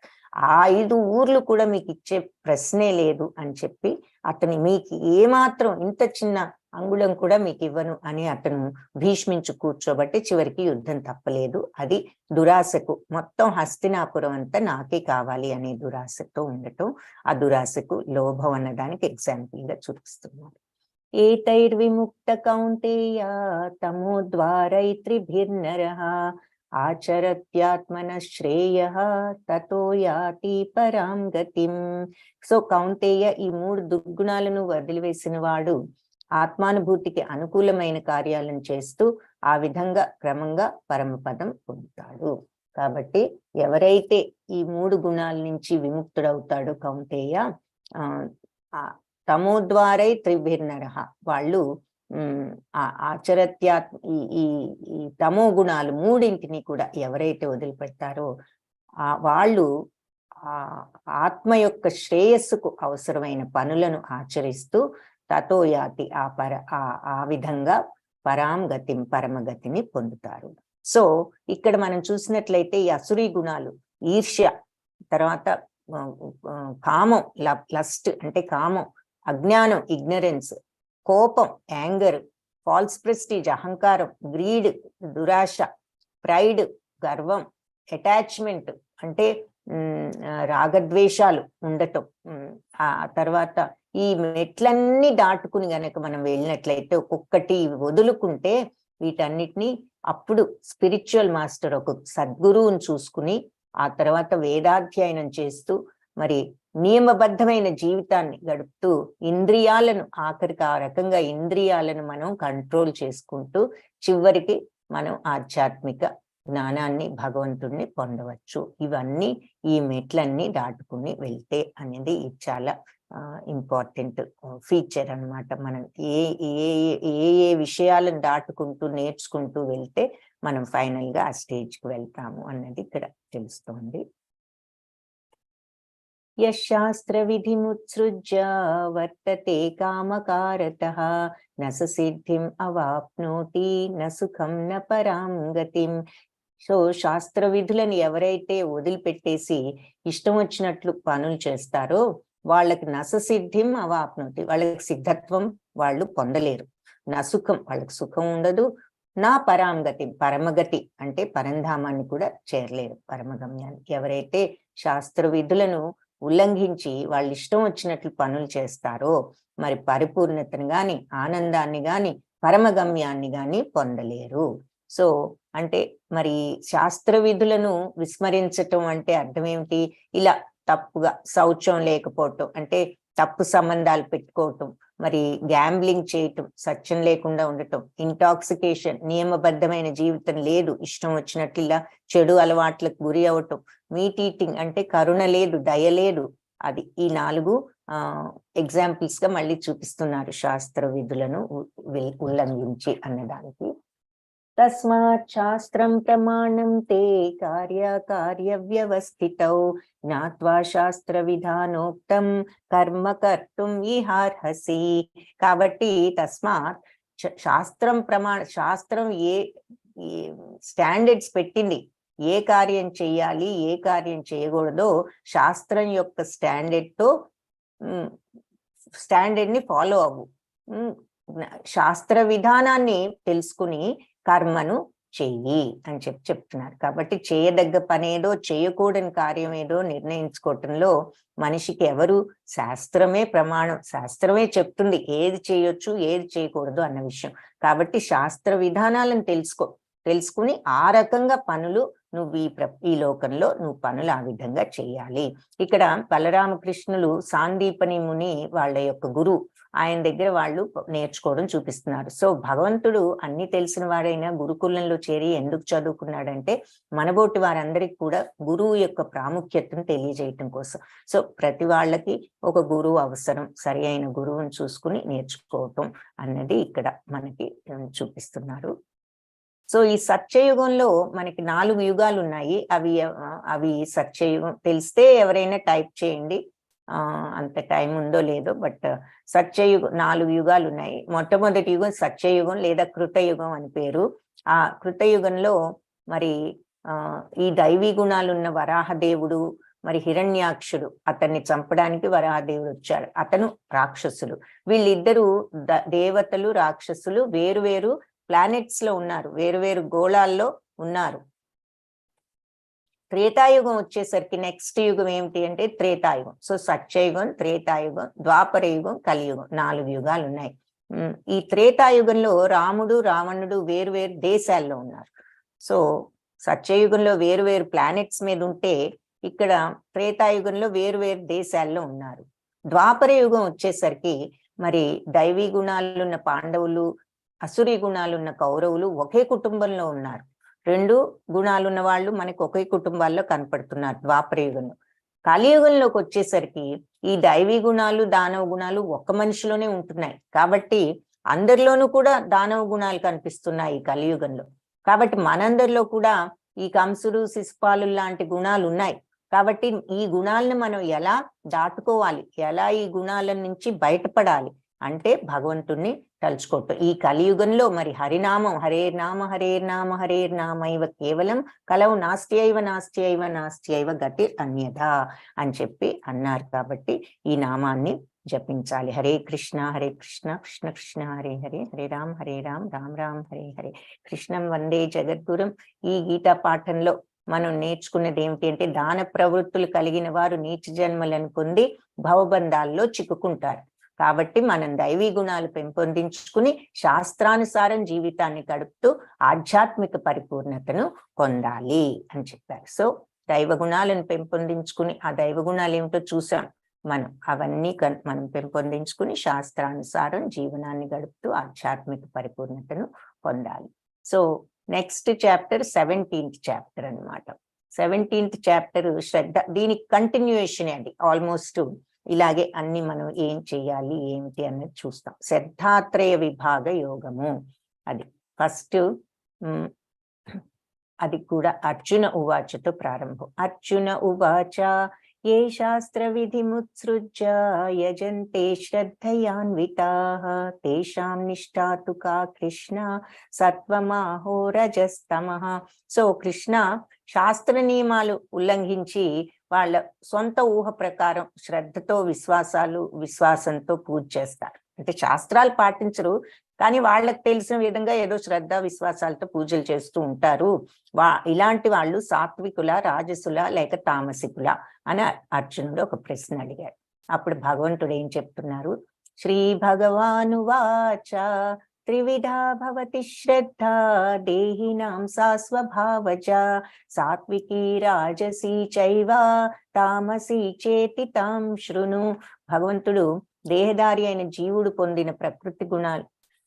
ఆ 5 ఊర్లు కూడా మీకు ఇచ్చే ప్రశ్నే లేదు అని చెప్పి అతని మీకు ఏమాత్రం ఇంత చిన్న అంగుళం కూడా మీకు ఇవ్వను అని అతను భీష్మించు కూర్చోబట్టి చివరికి యుద్ధం తప్పలేదు. అది దురాశకు, మొత్తం హస్తినాపురం అంతా నాకే కావాలి అనే దురాశతో ఉండటం. ఆ దురాశకు లోభం అన్నదానికి ఎగ్జాంపుల్ గా చూపిస్తున్నారు. ఏతైర్విముక్త కౌంతేయ తమోద్వారైత్రిభిర్నరః ఆచరత్యాత్మన శ్రేయః తతో యాతి పరాం గతిం. సో కౌంతేయ, ఈ 3 దుర్గుణాలను వదిలివేసిన వాడు ఆత్మానుభూతికి అనుకూలమైన కార్యాలను చేస్తూ ఆ విధంగా క్రమంగా పరమపదం పొందుతాడు. కాబట్టి ఎవరైతే ఈ 3 గుణాల నుంచి విముక్తుడవుతాడో కౌంతేయ, తమోద్వారై త్రిభిర్నరః, వాళ్ళు ఆచరత్యాత్మ ఈ తమో గుణాలు 3ంటిని కూడా ఎవరైతే వదిలిపెడతారో వాళ్ళు ఆత్మ యొక్క శ్రేయస్సుకు అవసరమైన పనులను ఆచరిస్తూ తతో యాతి ఆ విధంగా పరాం గతిం, పరమగతిని పొందుతారు. సో ఇక్కడ మనం చూసినట్లయితే ఈ అసురీ గుణాలు ఈర్ష్య, తర్వాత కామం లస్ట్ అంటే కామం, అజ్ఞానం ఇగ్నరెన్స్, కోపం యాంగర్, ఫాల్స్ ప్రెస్టీజ్ అహంకారం, గ్రీడ్ దురాశ, ప్రైడ్ గర్వం, అటాచ్మెంట్ అంటే రాగద్వేషాలు ఉండటం. ఆ తర్వాత ఈ మెట్లన్నీ దాటుకుని గనక మనం వెళ్ళినట్లయితే ఒక్కొక్కటి వదులుకుంటే వీటన్నిటిని అప్పుడు స్పిరిచువల్ మాస్టర్ ఒక సద్గురువుని చూసుకుని ఆ తర్వాత వేదాధ్యయనం చేస్తూ మరి నియమబద్ధమైన జీవితాన్ని గడుపుతూ ఇంద్రియాలను ఆఖరికి ఆ రకంగా ఇంద్రియాలను మనం కంట్రోల్ చేసుకుంటూ చివరికి మనం ఆధ్యాత్మిక జ్ఞానాన్ని, భగవంతుడిని పొందవచ్చు. ఇవన్నీ ఈ మెట్లన్నీ దాటుకుని వెళ్తే అనేది చాలా ఇంపార్టెంట్ ఫీచర్ అన్నమాట. మనం ఏ ఏ ఏ విషయాలను దాటుకుంటూ నేర్చుకుంటూ వెళ్తే మనం ఫైనల్ గా ఆ స్టేజ్కి వెళ్తాము అన్నది ఇక్కడ తెలుస్తోంది. యశాస్త్ర విధిముత్సృజ్య వర్తతే కామకారతః న సిద్ధిం అవాప్నోతి న సుఖం న పరాం గతిం. సో శాస్త్ర విధులను ఎవరైతే వదిలిపెట్టేసి ఇష్టం వచ్చినట్లు పనులు చేస్తారో వాళ్ళకి నససిద్ధిం అవాప్నోతి, వాళ్ళకి సిద్ధత్వం వాళ్ళు పొందలేరు. నసుఖం, వాళ్ళకి సుఖం ఉండదు. నా పరాంగతి, పరమగతి అంటే పరంధామాన్ని కూడా చేరలేరు, పరమగమ్యాన్ని. ఎవరైతే శాస్త్ర విధులను ఉల్లంఘించి వాళ్ళు ఇష్టం వచ్చినట్లు పనులు చేస్తారో మరి పరిపూర్ణతను గాని, ఆనందాన్ని గాని, పరమగమ్యాన్ని గాని పొందలేరు. సో అంటే మరి శాస్త్ర విధులను విస్మరించటం అంటే అర్థం ఏమిటి? ఇలా తప్పుగా శౌచం లేకపోవటం అంటే తప్పు సంబంధాలు పెట్టుకోవటం, మరి గ్యాంబ్లింగ్ చేయటం, సత్యం లేకుండా ఉండటం, ఇంటాక్సికేషన్, నియమబద్ధమైన జీవితం లేదు, ఇష్టం వచ్చినట్లు ఇలా చెడు అలవాట్లకు గురి అవ్వటం, మీట్ ఈటింగ్ అంటే కరుణ లేదు, దయ లేదు. అది ఈ 4 ఎగ్జాంపుల్స్ గా మళ్ళీ చూపిస్తున్నారు శాస్త్ర విధులను ఉల్లంఘించి అన్నదానికి. తస్మాత్ శాస్త్రం ప్రమాణం తే కార్య వ్యవస్థితౌ జ్ఞాత్వా శాస్త్ర విధానోక్తం కర్మ కర్తుం ఇహార్హసి. కాబట్టి తస్మాత్ శాస్త్రం శాస్త్రం ఏ స్టాండర్డ్స్ పెట్టింది, ఏ కార్యం చెయ్యాలి ఏ కార్యం చేయకూడదో శాస్త్రం యొక్క స్టాండర్డ్ ని ఫాలో అవ్వు. శాస్త్ర విధానాన్ని తెలుసుకుని కర్మను చెయ్యి అని చెప్తున్నారు. కాబట్టి చేయదగ్గ పనేదో చేయకూడని కార్యం ఏదో నిర్ణయించుకోవటంలో మనిషికి ఎవరు, శాస్త్రమే ప్రమాణం, శాస్త్రమే చెప్తుంది ఏది చేయొచ్చు ఏది చేయకూడదు అన్న విషయం. కాబట్టి శాస్త్ర విధానాలను తెలుసుకుని ఆ రకంగా పనులు నువ్వు ఈ లోకంలో నువ్వు పనులు ఆ విధంగా చెయ్యాలి. ఇక్కడ బలరామకృష్ణులు సాందీపని ముని వాళ్ళ యొక్క గురువు, ఆయన దగ్గర వాళ్ళు నేర్చుకోవడం చూపిస్తున్నారు. సో భగవంతుడు అన్ని తెలిసిన వాడైనా గురుకులంలో చేరి ఎందుకు చదువుకున్నాడంటే మనబోటి వారందరికీ కూడా గురువు యొక్క ప్రాముఖ్యతను తెలియజేయటం కోసం. సో ప్రతి వాళ్ళకి ఒక గురువు అవసరం, సరి అయిన గురువుని చూసుకుని నేర్చుకోవటం అన్నది ఇక్కడ మనకి చూపిస్తున్నారు. సో ఈ సత్యయుగంలో మనకి 4 యుగాలు ఉన్నాయి. అవి సత్యయుగం తెలిస్తే ఎవరైనా టైప్ చేయండి, అంత టైం ఉందో లేదో. బట్ సత్యయుగం 4 యుగాలు ఉన్నాయి. మొట్టమొదటి యుగం సత్యయుగం లేదా కృతయుగం అని పేరు. ఆ కృతయుగంలో మరి ఈ దైవీ గుణాలున్న వరాహదేవుడు, మరి హిరణ్యాక్షుడు, అతన్ని చంపడానికి వరాహదేవుడు వచ్చాడు. అతను రాక్షసులు. వీళ్ళిద్దరూ దేవతలు రాక్షసులు వేరు ప్లానెట్స్ లో ఉన్నారు, వేరు గోళాల్లో ఉన్నారు. త్రేతాయుగం వచ్చేసరికి నెక్స్ట్ యుగం ఏమిటి అంటే త్రేతాయుగం. సో సత్యయుగం, త్రేతాయుగం, ద్వాపర యుగం, కలియుగం 4 యుగాలు ఉన్నాయి. ఈ త్రేతాయుగంలో రాముడు రావణుడు వేరు దేశాల్లో ఉన్నారు. సో సత్యయుగంలో వేరు ప్లానెట్స్ మీద ఉంటే ఇక్కడ త్రేతాయుగంలో వేరు దేశాల్లో ఉన్నారు. ద్వాపర యుగం వచ్చేసరికి మరి దైవీ గుణాలున్న పాండవులు, అసురీ గుణాలున్న కౌరవులు ఒకే కుటుంబంలో ఉన్నారు. 2 గుణాలున్న వాళ్ళు మనకి ఒకే కుటుంబాల్లో కనపడుతున్నారు ద్వాపర యుగంలో. కలియుగంలోకి వచ్చేసరికి ఈ దైవీ గుణాలు దానవ గుణాలు ఒక్క మనిషిలోనే ఉంటున్నాయి. కాబట్టి అందరిలోనూ కూడా దానవ గుణాలు కనిపిస్తున్నాయి ఈ కలియుగంలో. కాబట్టి మనందరిలో కూడా ఈ కంసుడు శిశుపాలు లాంటి గుణాలు ఉన్నాయి. కాబట్టి ఈ గుణాలను మనం ఎలా దాటుకోవాలి, ఎలా ఈ గుణాల నుంచి బయటపడాలి అంటే భగవంతుణ్ణి తలుచుకోవటం. ఈ కలియుగంలో మరి హరినామం, హరేర్నామ హరేర్నామ హరేర్నామైవ కేవలం కలవు నాస్త్యైవ గతి అన్యథా అని చెప్పి అన్నారు. కాబట్టి ఈ నామాన్ని జపించాలి. హరే కృష్ణ కృష్ణ కృష్ణ హరే హరే, హరే రామ్ రామ్ రామ్ హరే హరే. కృష్ణం వందే జగద్గురం. ఈ గీతా పాఠంలో మనం నేర్చుకున్నది ఏమిటి అంటే దాన ప్రవృత్తులు కలిగిన వారు నీచ జన్మలను పొంది భవబంధాల్లో చిక్కుకుంటారు. కాబట్టి మనం దైవీ గుణాలు పెంపొందించుకుని శాస్త్రానుసారం జీవితాన్ని గడుపుతూ ఆధ్యాత్మిక పరిపూర్ణతను పొందాలి అని చెప్పారు. సో దైవ గుణాలను పెంపొందించుకుని ఆ దైవ గుణాలు ఏమిటో చూసాం మనం. అవన్నీ మనం పెంపొందించుకుని శాస్త్రానుసారం జీవనాన్ని గడుపుతూ ఆధ్యాత్మిక పరిపూర్ణతను పొందాలి. So next chapter 17th chapter అన్నమాట. 17th చాప్టర్ శ్రద్ధ, దీనికి కంటిన్యూయేషన్ అండి. ఆల్మోస్ట్ ఇలాగే అన్ని మనం ఏం చెయ్యాలి ఏమిటి అన్నది చూస్తాం. శ్రద్ధాత్రయ విభాగ యోగము అది ఫస్ట్. అది కూడా అర్జున ఉవాచతో ప్రారంభం. అర్జున ఉవాచ ఏ శాస్త్ర విధిముత్సృజ్య యజంతే శ్రద్ధయాన్వితాః తేషాం నిష్ఠా తు కా కృష్ణ సత్వమాహో రజస్తమః. సో కృష్ణ శాస్త్ర నియమాలు ఉల్లంఘించి వాళ్ళ సొంత ఊహ ప్రకారం శ్రద్ధతో విశ్వాసంతో పూజ చేస్తారు. అంటే శాస్త్రాలు పాటించరు, కానీ వాళ్ళకి తెలిసిన విధంగా ఏదో శ్రద్ధ విశ్వాసాలతో పూజలు చేస్తూ ఉంటారు. ఇలాంటి వాళ్ళు సాత్వికుల, రాజసుల లేక తామసికుల అని అర్జునుడు ఒక ప్రశ్న అడిగాడు. అప్పుడు భగవంతుడు ఏం చెప్తున్నారు? శ్రీ భగవానువాచ త్రివిధా భవతి శ్రద్ధ దేహినాం సా స్వభావజ సాత్వికీ రాజసీ చైవ తామసీ చేతి తాం శృణు. భగవంతుడు దేహదారి అయిన జీవుడు పొందిన ప్రకృతి గుణాలు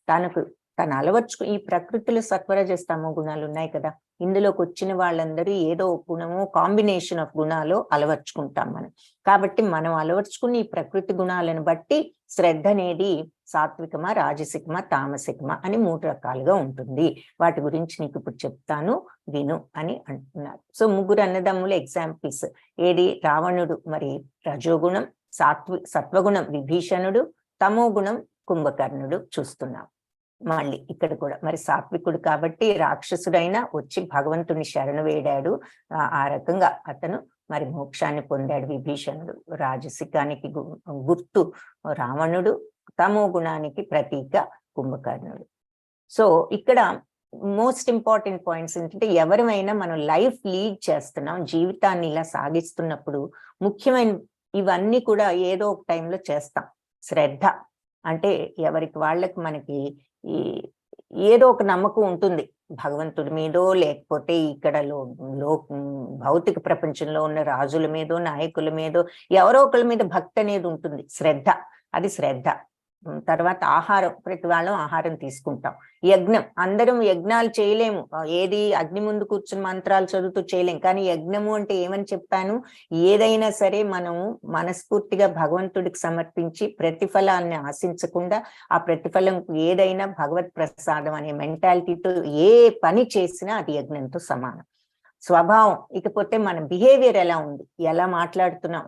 తను అలవర్చుకు ఈ ప్రకృతిలో సత్వరజస్తమో గుణాలు ఉన్నాయి కదా, ఇందులోకి వచ్చిన వాళ్ళందరూ ఏదో ఒక గుణము కాంబినేషన్ ఆఫ్ గుణాలు అలవర్చుకుంటాం మనం. కాబట్టి మనం అలవర్చుకున్న ఈ ప్రకృతి గుణాలను బట్టి శ్రద్ధ అనేది సాత్వికమా, రాజసికమా, తామసికమా అని 3 రకాలుగా ఉంటుంది. వాటి గురించి నీకు ఇప్పుడు చెప్తాను, విను అని అంటున్నారు. సో 3 అన్నదమ్ముల ఎగ్జాంపుల్స్. ఏది? రావణుడు మరి రజోగుణం, సత్వగుణం విభీషణుడు, తమో గుణం కుంభకర్ణుడు చూస్తున్నాం. మళ్ళీ ఇక్కడ కూడా మరి సాత్వికుడు కాబట్టి రాక్షసుడైనా వచ్చి భగవంతుని శరణు వేడాడు. ఆ రకంగా అతను మరి మోక్షాన్ని పొందాడు విభీషణుడు. రాజసికానికి గుర్తు రావణుడు, తమో గుణానికి ప్రతీక కుంభకర్ణుడు. సో ఇక్కడ మోస్ట్ ఇంపార్టెంట్ పాయింట్స్ ఏంటంటే, ఎవరైనా మనం లైఫ్ లీడ్ చేస్తున్నాం, జీవితాన్ని ఇలా సాగిస్తున్నప్పుడు ముఖ్యమైన ఇవన్నీ కూడా ఏదో ఒక టైంలో చేస్తాం. శ్రద్ధ అంటే ఎవరికి వాళ్ళకి మనకి ఏదో ఒక నమ్మకం ఉంటుంది భగవంతుడి మీదో, లేకపోతే ఇక్కడ భౌతిక ప్రపంచంలో ఉన్న రాజుల మీదో, నాయకుల మీదో, ఎవరో ఒకళ్ళ మీద భక్తి అనేది ఉంటుంది. శ్రద్ధ, అది శ్రద్ధ. తర్వాత ఆహారం, ప్రతి వాళ్ళం ఆహారం తీసుకుంటాం. యజ్ఞం, అందరం యజ్ఞాలు చేయలేము, ఏది అగ్ని ముందు కూర్చుని మంత్రాలు చదువుతూ చేయలేం. కానీ యజ్ఞము అంటే ఏమని చెప్పాను? ఏదైనా సరే మనం మనస్ఫూర్తిగా భగవంతుడికి సమర్పించి ప్రతిఫలాన్ని ఆశించకుండా, ఆ ప్రతిఫలం ఏదైనా భగవత్ ప్రసాదం అనే మెంటాలిటీతో ఏ పని చేసినా అది యజ్ఞంతో సమానం. స్వభావం, ఇకపోతే మన బిహేవియర్ ఎలా ఉంది, ఎలా మాట్లాడుతున్నాం,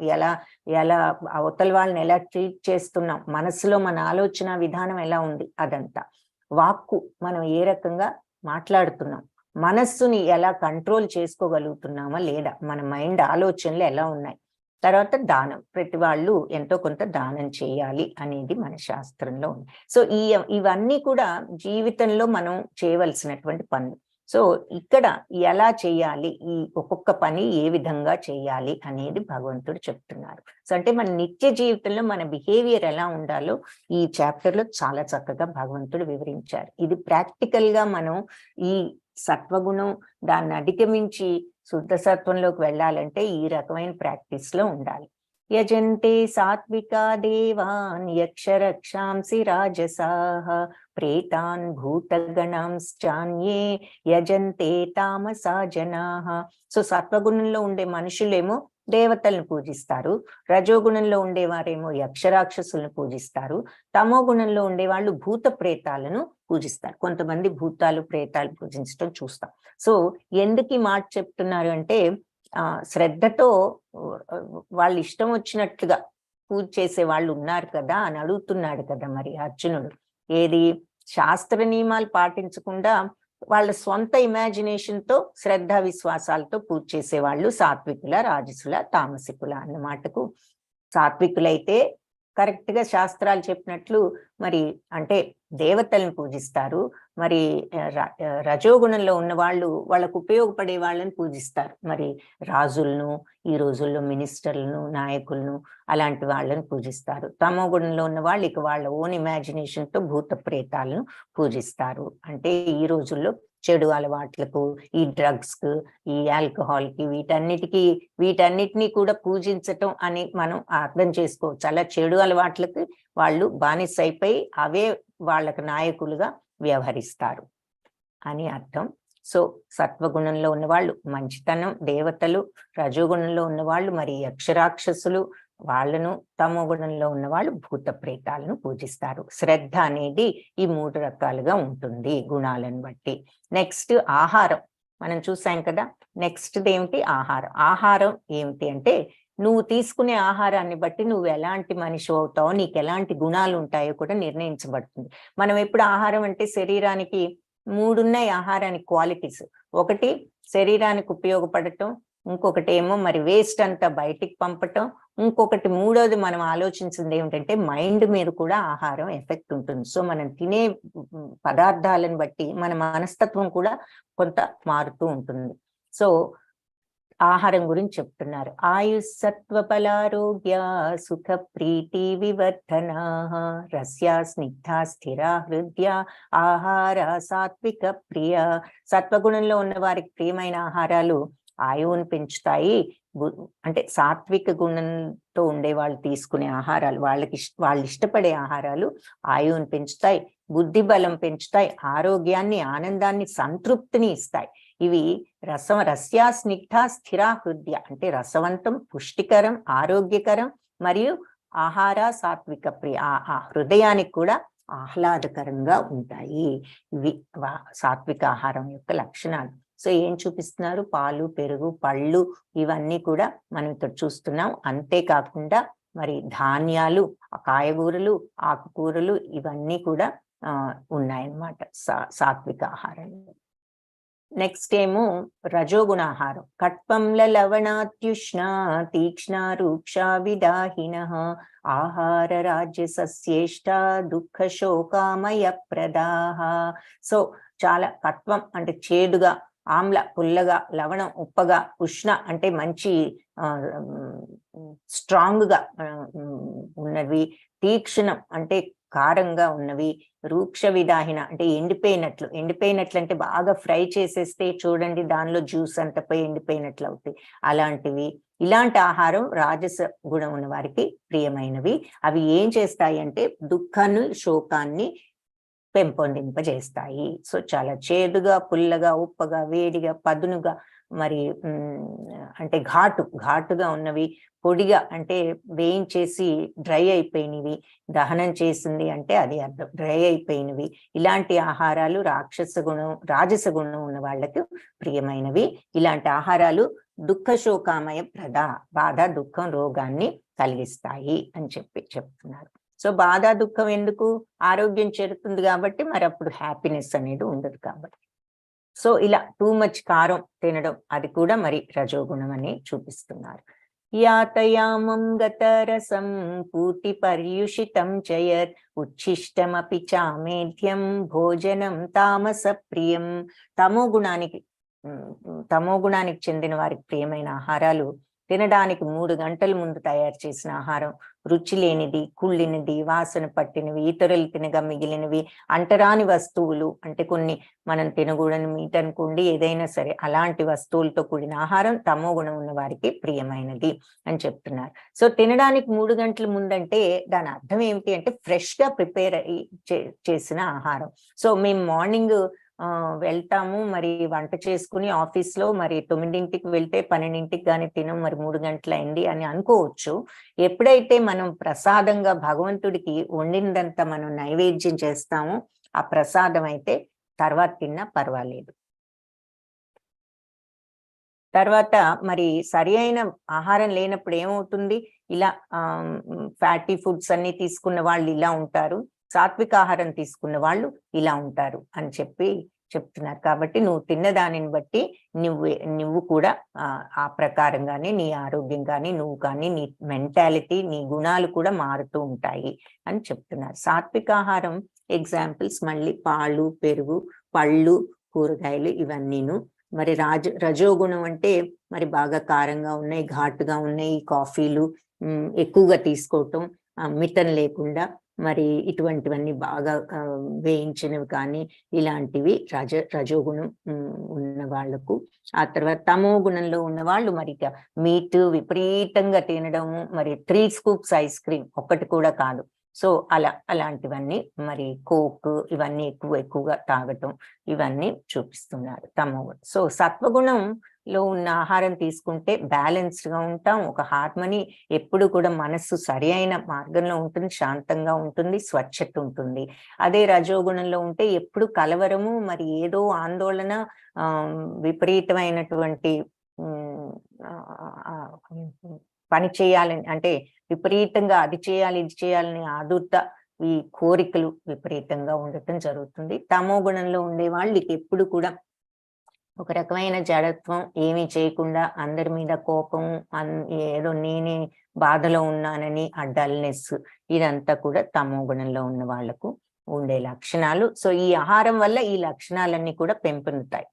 ఎలా అవతల వాళ్ళని ఎలా ట్రీట్ చేస్తున్నాం, మనసులో మన ఆలోచన విధానం ఎలా ఉంది, అదంతా. వాక్కు, మనం ఏ రకంగా మాట్లాడుతున్నాం, మనస్సుని ఎలా కంట్రోల్ చేసుకోగలుగుతున్నామా లేదా, మన మైండ్ ఆలోచనలు ఎలా ఉన్నాయి. తర్వాత దానం, ప్రతి వాళ్ళు ఎంతో కొంత దానం చేయాలి అనేది మన శాస్త్రంలో ఉంది. సో ఇవన్నీ కూడా జీవితంలో మనం చేయవలసినటువంటి పనులు. సో ఇక్కడ ఎలా చేయాలి, ఈ ఒక్కొక్క పని ఏ విధంగా చేయాలి అనేది భగవంతుడు చెప్తున్నారు. సో అంటే మన నిత్య జీవితంలో మన బిహేవియర్ ఎలా ఉండాలో ఈ చాప్టర్ లో చాలా చక్కగా భగవంతుడు వివరించారు. ఇది ప్రాక్టికల్ గా మనం ఈ సత్వగుణం దాన్ని అధిగమించి శుద్ధ సత్వంలోకి వెళ్ళాలంటే ఈ రకమైన ప్రాక్టీస్ లో ఉండాలి. యజంతే సాత్వికా దేవాన్ యక్ష రక్షాంసి రాజసాః ప్రేతాన్ భూతగణాంశ్చాన్యే యజంతే తామసా జనాః. సో సత్వగుణంలో ఉండే మనుషులేమో దేవతలను పూజిస్తారు, రజోగుణంలో ఉండేవారేమో యక్షరాక్షసులను పూజిస్తారు, తమో గుణంలో ఉండేవాళ్ళు భూత ప్రేతాలను పూజిస్తారు. కొంతమంది భూతాలు ప్రేతాలు పూజించడం చూస్తాం. సో ఎందుకు ఈ మాట చెప్తున్నారు అంటే, శ్రద్ధతో వాళ్ళు ఇష్టం వచ్చినట్లుగా పూజ చేసే వాళ్ళు ఉన్నారు కదా అని అడుగుతున్నాడు కదా మరి అర్జునుడు. ఏది? శాస్త్ర నియమాలు పాటించకుండా వాళ్ళ సొంత ఇమాజినేషన్ తో శ్రద్ధ విశ్వాసాలతో పూజ చేసే వాళ్ళు సాత్వికుల, రాజసుల, తామసికుల అన్న మాటకు సాత్వికులైతే కరెక్ట్ గా శాస్త్రాలు చెప్పినట్లు మరి అంటే దేవతలను పూజిస్తారు. మరి రజోగుణంలో ఉన్న వాళ్ళు వాళ్ళకు ఉపయోగపడే వాళ్ళని పూజిస్తారు. మరి రాజులను, ఈ రోజుల్లో మినిస్టర్లను, నాయకులను, అలాంటి వాళ్ళని పూజిస్తారు. తమో గుణంలో ఉన్న వాళ్ళు ఇక వాళ్ళ ఓన్ ఇమాజినేషన్ తో భూత ప్రేతాలను పూజిస్తారు. అంటే ఈ రోజుల్లో చెడు అలవాట్లకు, ఈ డ్రగ్స్ కు, ఈ ఆల్కహాల్ కి, వీటన్నిటినీ కూడా పూజించటం అని మనం అర్థం చేసుకోవచ్చు. అలా చెడు అలవాట్లకి వాళ్ళు బానిసైపోయి అవే వాళ్ళకు నాయకులుగా వ్యవహరిస్తారు అని అర్థం. సో సత్వగుణంలో ఉన్నవాళ్ళు మంచితనం, దేవతలు, రజోగుణంలో ఉన్నవాళ్ళు మరి యక్షరాక్షసులు, వాళ్ళను, తమో గుణంలో ఉన్న వాళ్ళు భూత ప్రేతాలను పూజిస్తారు. శ్రద్ధ అనేది ఈ 3 రకాలుగా ఉంటుంది గుణాలను బట్టి. నెక్స్ట్ ఆహారం మనం చూసాం కదా. నెక్స్ట్ ఏమిటి? ఆహారం. ఆహారం ఏమిటి అంటే, నువ్వు తీసుకునే ఆహారాన్ని బట్టి నువ్వు ఎలాంటి మనిషి అవుతావో, నీకు ఎలాంటి గుణాలు ఉంటాయో కూడా నిర్ణయించబడుతుంది. మనం ఎప్పుడు ఆహారం అంటే శరీరానికి 3 ఉన్నాయి ఆహారానికి క్వాలిటీస్. ఒకటి శరీరానికి ఉపయోగపడటం, ఇంకొకటి ఏమో మరి వేస్ట్ అంతా బయటికి పంపటం, ఇంకొకటి మూడోది మనం ఆలోచించింది ఏమిటంటే మైండ్ మీద కూడా ఆహారం ఎఫెక్ట్ ఉంటుంది. సో మనం తినే పదార్థాలను బట్టి మన మనస్తత్వం కూడా కొంత మారుతూ ఉంటుంది. సో ఆహారం గురించి చెప్తున్నారు. ఆయుస్సత్వ బలారోగ్య సుఖ ప్రీతి వివర్ధనా రస్యా స్నిగ్ధ స్థిర హృదయ ఆహార సాత్విక ప్రియ. సత్వగుణంలో ఉన్న వారికి ప్రియమైన ఆహారాలు ఆయువును పెంచుతాయి, అంటే సాత్విక గుణంతో ఉండే వాళ్ళు తీసుకునే ఆహారాలు, వాళ్ళు ఇష్టపడే ఆహారాలు ఆయువుని పెంచుతాయి, బుద్ధి బలం పెంచుతాయి, ఆరోగ్యాన్ని, ఆనందాన్ని, సంతృప్తిని ఇస్తాయి. ఇవి రస్యా స్నిగ్ధ స్థిరా హృదయ, అంటే రసవంతం, పుష్టికరం, ఆరోగ్యకరం మరియు ఆహార సాత్విక ప్రియ, ఆ హృదయానికి కూడా ఆహ్లాదకరంగా ఉంటాయి. ఇవి సాత్విక ఆహారం యొక్క లక్షణాలు. సో ఏం చూపిస్తున్నారు? పాలు, పెరుగు, పళ్ళు, ఇవన్నీ కూడా మనం ఇక్కడ చూస్తున్నాం. అంతేకాకుండా మరి ధాన్యాలు, కాయగూరలు, ఆకుకూరలు, ఇవన్నీ కూడా ఉన్నాయన్నమాట సాత్విక ఆహారంలో. నెక్స్ట్ ఏమో రజోగుణ ఆహారం. కట్పంల లవణాత్యుష్ణ తీక్ష్ణ రూక్ష విదాహిన ఆహార రాజ్య సస్యేష్ట దుఃఖ శోకామయ ప్రదాహ. సో చాలా కట్వం అంటే చేదుగా, ఆమ్ల పుల్లగా, లవణం ఉప్పగా, ఉష్ణ అంటే మంచి స్ట్రాంగ్ గా ఉన్నవి, తీక్షణం అంటే కారంగా ఉన్నవి, రూక్ష విదాహిన అంటే ఎండిపోయినట్లు అంటే బాగా ఫ్రై చేసేస్తే చూడండి దానిలో జ్యూస్ అంతా పోయి ఎండిపోయినట్లు అవుతాయి, అలాంటివి. ఇలాంటి ఆహారం రాజస గుణం ఉన్న వారికి ప్రియమైనవి. అవి ఏం చేస్తాయి అంటే దుఃఖాన్ని, శోకాన్ని పెంపొందింపజేస్తాయి. సో చాలా చేదుగా, పుల్లగా, ఉప్పగా, వేడిగా, పదునుగా, మరి అంటే ఘాటుగా ఉన్నవి, పొడిగా అంటే వేయించేసి డ్రై అయిపోయినవి, దహనం చేసింది అంటే అది అర్థం, డ్రై అయిపోయినవి. ఇలాంటి ఆహారాలు రాజస గుణం ఉన్న వాళ్ళకు ప్రియమైనవి. ఇలాంటి ఆహారాలు దుఃఖ శోకామయ బాధ, దుఃఖం, రోగాన్ని కలిగిస్తాయి అని చెప్తున్నారు. సో బాధ, దుఃఖం ఎందుకు? ఆరోగ్యం చెడుతుంది కాబట్టి, మరి అప్పుడు హ్యాపీనెస్ అనేది ఉండదు కాబట్టి. సో ఇలా టూ మచ్ కారం తినడం, అది కూడా మరి రజోగుణం అని చూపిస్తున్నారు. యాతయామం గతరసం పూర్తి పర్యుషితం చయత్ ఉచ్ఛిష్టమపి చామేధ్యం భోజనం తామస ప్రియం. తమో గుణానికి చెందిన వారికి ప్రియమైన ఆహారాలు తినడానికి 3 గంటల ముందు తయారు చేసిన ఆహారం, రుచి లేనిది, కుళ్ళినది, వాసన పట్టినవి, ఇతరులు తినగా మిగిలినవి, అంటరాని వస్తువులు అంటే కొన్ని మనం తినకూడని మీట్ అనుకోండి, ఏదైనా సరే అలాంటి వస్తువులతో కూడిన ఆహారం తమో గుణం ఉన్న వారికి ప్రియమైనది అని చెప్తున్నారు. సో తినడానికి 3 గంటల ముందంటే దాని అర్థం ఏమిటి అంటే ఫ్రెష్ గా ప్రిపేర్ చేసిన ఆహారం. సో మేము మార్నింగ్ వెళ్తాము, మరి వంట చేసుకుని ఆఫీస్లో మరి 9ంటికి వెళ్తే 12ంటికి కానీ తినం, మరి 3 గంటలు అయింది అని అనుకోవచ్చు. ఎప్పుడైతే మనం ప్రసాదంగా భగవంతుడికి వండిందంతా మనం నైవేద్యం చేస్తామో ఆ ప్రసాదం అయితే తర్వాత తిన్నా పర్వాలేదు. తర్వాత మరి సరి అయిన ఆహారం లేనప్పుడు ఏమవుతుంది? ఇలా ఫ్యాటీ ఫుడ్స్ అన్ని తీసుకున్న వాళ్ళు ఇలా ఉంటారు, సాత్విక ఆహారం తీసుకున్న వాళ్ళు ఇలా ఉంటారు అని చెప్తున్నారు. కాబట్టి నువ్వు తిన్న దానిని బట్టి నువ్వు కూడా ఆ ప్రకారంగానే నీ ఆరోగ్యం కానీ, నువ్వు కానీ, నీ మెంటాలిటీ, నీ గుణాలు కూడా మారుతూ ఉంటాయి అని చెప్తున్నారు. సాత్విక ఆహారం ఎగ్జాంపుల్స్ మళ్ళీ పాలు, పెరుగు, పళ్ళు, కూరగాయలు, ఇవన్నీను. మరి రజోగుణం అంటే మరి బాగా కారంగా ఉన్నాయి, ఘాటుగా ఉన్నాయి, కాఫీలు ఎక్కువగా తీసుకోవటం, మితం లేకుండా, మరి ఇటువంటివన్నీ బాగా వేయించినవి కానీ ఇలాంటివి రజోగుణం ఉన్న వాళ్లకు. ఆ తర్వాత తమో గుణంలో ఉన్న వాళ్ళు మరి మీట్ విపరీతంగా తినడము, మరి 3 స్కూప్స్ ఐస్ క్రీమ్ ఒక్కటి కూడా కాదు. సో అలాంటివన్నీ, మరి కోక్, ఇవన్నీ ఎక్కువగా తాగటం, ఇవన్నీ చూపిస్తున్నారు తమో గుణం. సో సత్వగుణంలో ఉన్న ఆహారం తీసుకుంటే బ్యాలెన్స్డ్ గా ఉంటాం, ఒక హార్మనీ, ఎప్పుడు కూడా మనస్సు సరి అయిన మార్గంలో ఉంటుంది, శాంతంగా ఉంటుంది, స్వచ్ఛత ఉంటుంది. అదే రజోగుణంలో ఉంటే ఎప్పుడు కలవరము, మరి ఏదో ఆందోళన, విపరీతమైనటువంటి పని చేయాలని అంటే విపరీతంగా అది చేయాలి, ఇది చేయాలని ఆదుర్త, ఈ కోరికలు విపరీతంగా ఉండటం జరుగుతుంది. తమో గుణంలో ఉండే వాళ్ళకి ఎప్పుడు కూడా ఒక రకమైన జడత్వం, ఏమీ చేయకుండా అందరి మీద కోపం, ఏదో నేనే బాధలో ఉన్నానని ఆ డల్నెస్, ఇదంతా కూడా తమో గుణంలో ఉన్న వాళ్లకు ఉండే లక్షణాలు. సో ఈ ఆహారం వల్ల ఈ లక్షణాలన్నీ కూడా పెంపొందుతాయి.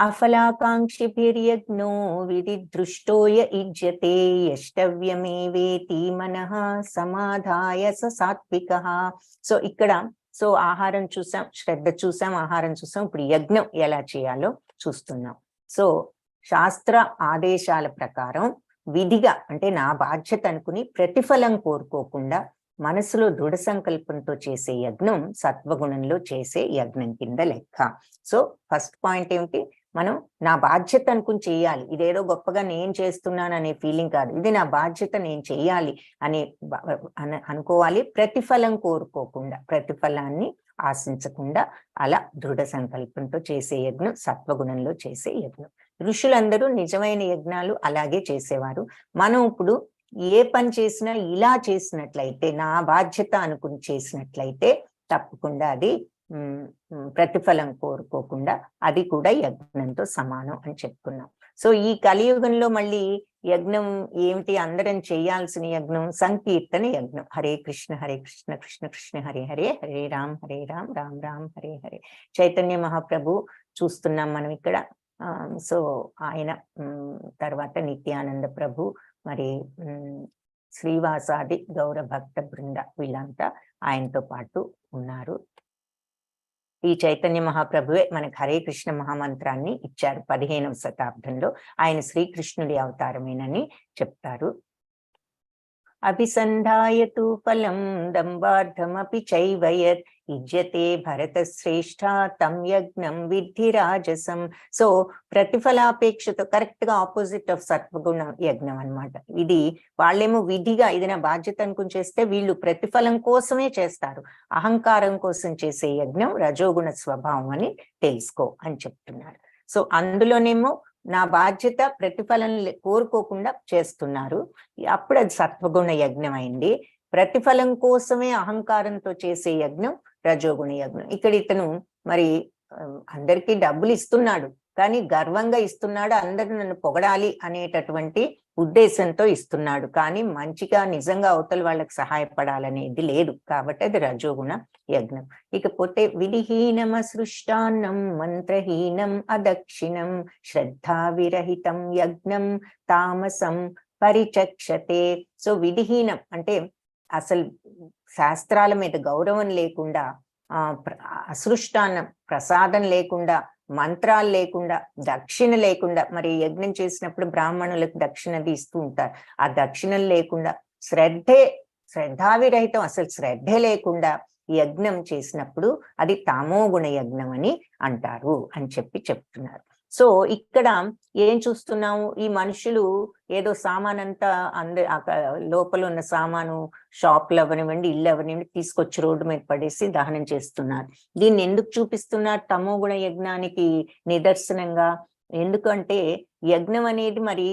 అఫలాకాంక్షిభిర్యజ్ఞో విధిదృష్టోయ యుజ్యతే యష్టవ్యమేవేతి మనః సమాధాయ సాత్వికః. సో ఇక్కడ ఆహారం చూసాం, శ్రద్ధ చూసాం, ఆహారం చూసాం. ఇప్పుడు యజ్ఞం ఎలా చేయాలో చూస్తున్నాం. సో శాస్త్ర ఆదేశాల ప్రకారం విధిగా అంటే నా బాధ్యత అనుకుని ప్రతిఫలం కోరుకోకుండా మనసులో దృఢ సంకల్పంతో చేసే యజ్ఞం సత్వగుణంలో చేసే యజ్ఞం కింద లెక్క. సో ఫస్ట్ పాయింట్ ఏమిటి, మనం నా బాధ్యత అనుకుని చేయాలి. ఇదేదో గొప్పగా నేను చేస్తున్నాను అనే ఫీలింగ్ కాదు, ఇది నా బాధ్యత, నేను చేయాలి అనే అనుకోవాలి. ప్రతిఫలం కోరుకోకుండా, ప్రతిఫలాన్ని ఆశించకుండా అలా దృఢ సంకల్పంతో చేసే యజ్ఞం సత్వగుణంలో చేసే యజ్ఞం. ఋషులందరూ నిజమైన యజ్ఞాలు అలాగే చేసేవారు. మనం ఇప్పుడు ఏ పని చేసినా ఇలా చేసినట్లయితే, నా బాధ్యత అనుకుని చేసినట్లయితే తప్పకుండా అది ప్రతిఫలం కోరుకోకుండా అది కూడా యజ్ఞంతో సమానం అని చెప్పుకున్నాం. సో ఈ కలియుగంలో మళ్ళీ యజ్ఞం ఏమిటి, అందరం చేయాల్సిన యజ్ఞం సంకీర్తన యజ్ఞం. హరే కృష్ణ కృష్ణ కృష్ణ హరే హరే, హరే రామ్ రామ్ రామ్ హరే హరే. చైతన్య మహాప్రభు చూస్తున్నాం మనం ఇక్కడ. సో ఆయన తర్వాత నిత్యానంద ప్రభు, మరి శ్రీవాసాది గౌర భక్త బృంద వీళ్ళంతా ఆయనతో పాటు ఉన్నారు. ఈ చైతన్య మహాప్రభువే మనకు హరే కృష్ణ మహామంత్రాన్ని ఇచ్చారు 15వ శతాబ్దంలో. ఆయన శ్రీకృష్ణుడి అవతారమేనని చెప్తారు. అభిసంధాయతు ఫలం దంబార్థమపి చైవయత్ ఇజ్యతే భరత శ్రేష్ఠ తం యజ్ఞం విద్ధి రాజసం. సో ప్రతిఫలాపేక్షతో కరెక్ట్ గా ఆపోజిట్ ఆఫ్ సత్వగుణ యజ్ఞం అన్నమాట. ఇది వాళ్ళేమో విధిగా ఇది నా బాధ్యత అనుకుని చేస్తే, వీళ్ళు ప్రతిఫలం కోసమే చేస్తారు. అహంకారం కోసం చేసే యజ్ఞం రజోగుణ స్వభావం అని తెలుసుకో అని చెప్తున్నారు. సో అందులోనేమో నా బాధ్యత ప్రతిఫలం కోరుకోకుండా చేస్తున్నారు, అప్పుడు అది సత్వగుణ యజ్ఞం అయింది. ప్రతిఫలం కోసమే అహంకారంతో చేసే యజ్ఞం రజోగుణ యజ్ఞం. ఇక్కడ ఇతను మరి అందరికీ డబ్బులు ఇస్తున్నాడు, కానీ గర్వంగా ఇస్తున్నాడు, అందరూ నన్ను పొగడాలి అనేటటువంటి ఉద్దేశంతో ఇస్తున్నాడు, కానీ మంచిగా నిజంగా అవతల వాళ్ళకి సహాయపడాలనేది లేదు, కాబట్టి అది రజోగుణ యజ్ఞం. ఇకపోతే విధిహీనం అసృష్టాన్నం మంత్రహీనం అదక్షిణం శ్రద్ధా విరహితం యజ్ఞం తామసం పరిచక్షతే. సో విధిహీనం అంటే అసలు శాస్త్రాల మీద గౌరవం లేకుండా, అసృష్టాన్నం ప్రసాదం లేకుండా, మంత్రాలు లేకుండా, దక్షిణ లేకుండా, మరి యజ్ఞం చేసినప్పుడు బ్రాహ్మణులకు దక్షిణ ఇస్తూ ఉంటారు, ఆ దక్షిణలు లేకుండా, శ్రద్ధావిరహితం అసలు శ్రద్ధే లేకుండా యజ్ఞం చేసినప్పుడు అది తమోగుణ యజ్ఞం అని అంటారు అని చెప్తున్నారు. సో ఇక్కడ ఏం చూస్తున్నాము, ఈ మనుషులు ఏదో సామానంతా లోపల ఉన్న సామాను షాపులు అవనివ్వండి, ఇల్లు అవనివ్వండి తీసుకొచ్చి రోడ్డు మీద పడేసి దహనం చేస్తున్నారు. దీన్ని ఎందుకు చూపిస్తున్నారు తమోగుణ యజ్ఞానికి నిదర్శనంగా? ఎందుకంటే యజ్ఞం అనేది మరి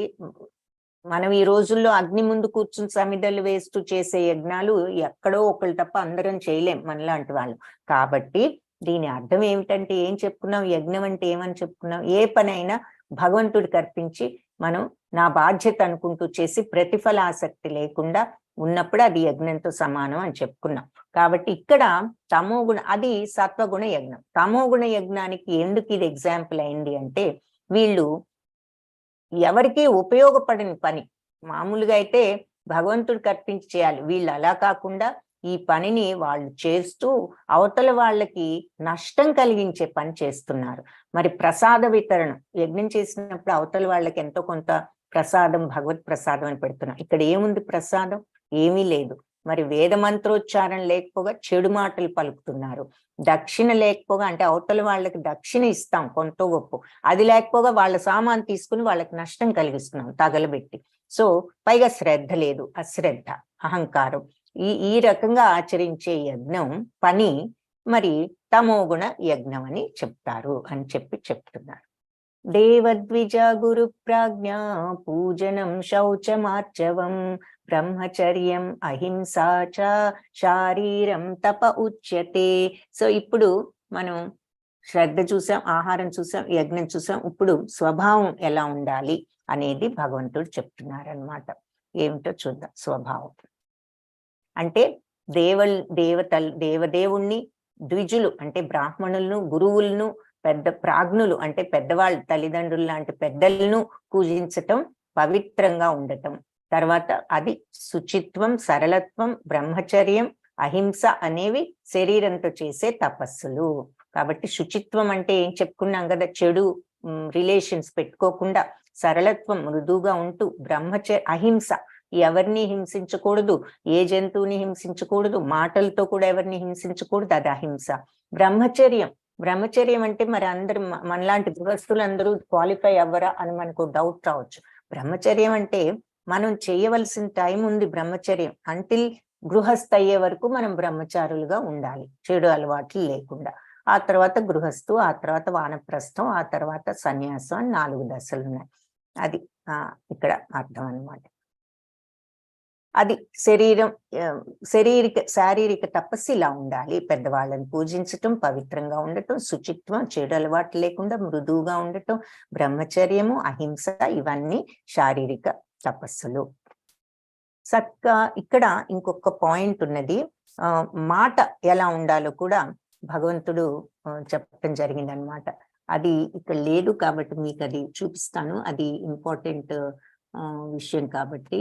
మనం ఈ రోజుల్లో అగ్ని ముందు కూర్చుని సమిధలు వేస్తూ చేసే యజ్ఞాలు ఎక్కడో ఒకళ్ళు తప్ప అందరం చేయలేం మనలాంటి వాళ్ళు. కాబట్టి దీని అర్థం ఏమిటంటే ఏం చెప్పుకున్నాం, యజ్ఞం అంటే ఏమని చెప్పుకున్నాం, ఏ పనైనా భగవంతుడికి అర్పించి మనం నా బాధ్యత అనుకుంటూ చేసి ప్రతిఫలాసక్తి లేకుండా ఉన్నప్పుడు అది యజ్ఞంతో సమానం అని చెప్పుకున్నాం. కాబట్టి ఇక్కడ తమోగుణ, అది సత్వగుణ యజ్ఞం. తమోగుణ యజ్ఞానికి ఎందుకు ఇది ఎగ్జాంపుల్ అయింది అంటే, వీళ్ళు ఎవరికి ఉపయోగపడని పని, మామూలుగా అయితే భగవంతుడికి అర్పించి చేయాలి, వీళ్ళు అలా కాకుండా ఈ పనిని వాళ్ళు చేస్తూ అవతల వాళ్ళకి నష్టం కలిగించే పని చేస్తున్నారు. మరి ప్రసాద వితరణ యజ్ఞం చేసినప్పుడు అవతల వాళ్ళకి ఎంతో కొంత ప్రసాదం, భగవత్ ప్రసాదం అని పెడుతున్నాం. ఇక్కడ ఏముంది ప్రసాదం? ఏమీ లేదు. మరి వేద మంత్రోచ్చారణ లేకపోగా చెడు మాటలు పలుకుతున్నారు. దక్షిణ లేకపోగా అంటే అవతల వాళ్ళకి దక్షిణ ఇస్తాం కొంత గొప్ప, అది లేకపోగా వాళ్ళ సామాన్ తీసుకుని వాళ్ళకి నష్టం కలిగిస్తున్నాం తగలబెట్టి. సో పైగా శ్రద్ధ లేదు, అశ్రద్ధ, అహంకారం, ఈ రకంగా ఆచరించే యజ్ఞం పని మరి తమోగుణ యజ్ఞం అని చెప్తారు అని చెప్తున్నారు. దేవద్విజ గురు ప్రాజ్ఞ పూజనం శౌచమార్చవం బ్రహ్మచర్యం అహింసా చ శారీరం తప ఉచ్యతే. సో ఇప్పుడు మనం శ్రద్ధ చూసాం, ఆహారం చూసాం, యజ్ఞం చూసాం. ఇప్పుడు స్వభావం ఎలా ఉండాలి అనేది భగవంతుడు చెప్తున్నారనమాట. ఏమిటో చూద్దాం. స్వభావం అంటే దేవదేవుణ్ణి, ద్విజులు అంటే బ్రాహ్మణులను, గురువులను, పెద్ద ప్రాజ్ఞులు అంటే పెద్దవాళ్ళు, తల్లిదండ్రులు లాంటి పెద్దలను పూజించటం, పవిత్రంగా ఉండటం. తర్వాత అది శుచిత్వం, సరళత్వం, బ్రహ్మచర్యం, అహింస అనేవి శరీరంతో చేసే తపస్సులు. కాబట్టి శుచిత్వం అంటే ఏం చెప్పుకున్నాం కదా, చెడు రిలేషన్స్ పెట్టుకోకుండా సరళత్వం, మృదువుగా ఉంటూ అహింస, ఎవరిని హింసించకూడదు, ఏ జంతువుని హింసించకూడదు, మాటలతో కూడా ఎవరిని హింసించకూడదు, అది అహింస. బ్రహ్మచర్యం అంటే మరి అందరు మనలాంటి గృహస్థులు అందరూ క్వాలిఫై అవ్వరా అని మనకు డౌట్ రావచ్చు. బ్రహ్మచర్యం అంటే మనం చేయవలసిన టైం ఉంది. బ్రహ్మచర్యం అంటిల్ గృహస్థ అయ్యే వరకు మనం బ్రహ్మచారులుగా ఉండాలి, చెడు అలవాట్లు లేకుండా. ఆ తర్వాత గృహస్థు, ఆ తర్వాత వానప్రస్థం, ఆ తర్వాత సన్యాసం అని 4 దశలు ఉన్నాయి. అది ఇక్కడ అర్థం అన్నమాట. అది శారీరక తపస్సు ఇలా ఉండాలి. పెద్దవాళ్ళని పూజించటం, పవిత్రంగా ఉండటం, శుచిత్వం, చెడు అలవాటు లేకుండా మృదువుగా ఉండటం, బ్రహ్మచర్యము, అహింస, ఇవన్నీ శారీరక తపస్సులు. ఇక్కడ ఇంకొక పాయింట్ ఉన్నది. మాట ఎలా ఉండాలో కూడా భగవంతుడు చెప్పడం జరిగింది అనమాట. అది ఇక్కడ లేదు కాబట్టి మీకు అది చూపిస్తాను. అది ఇంపార్టెంట్ విషయం కాబట్టి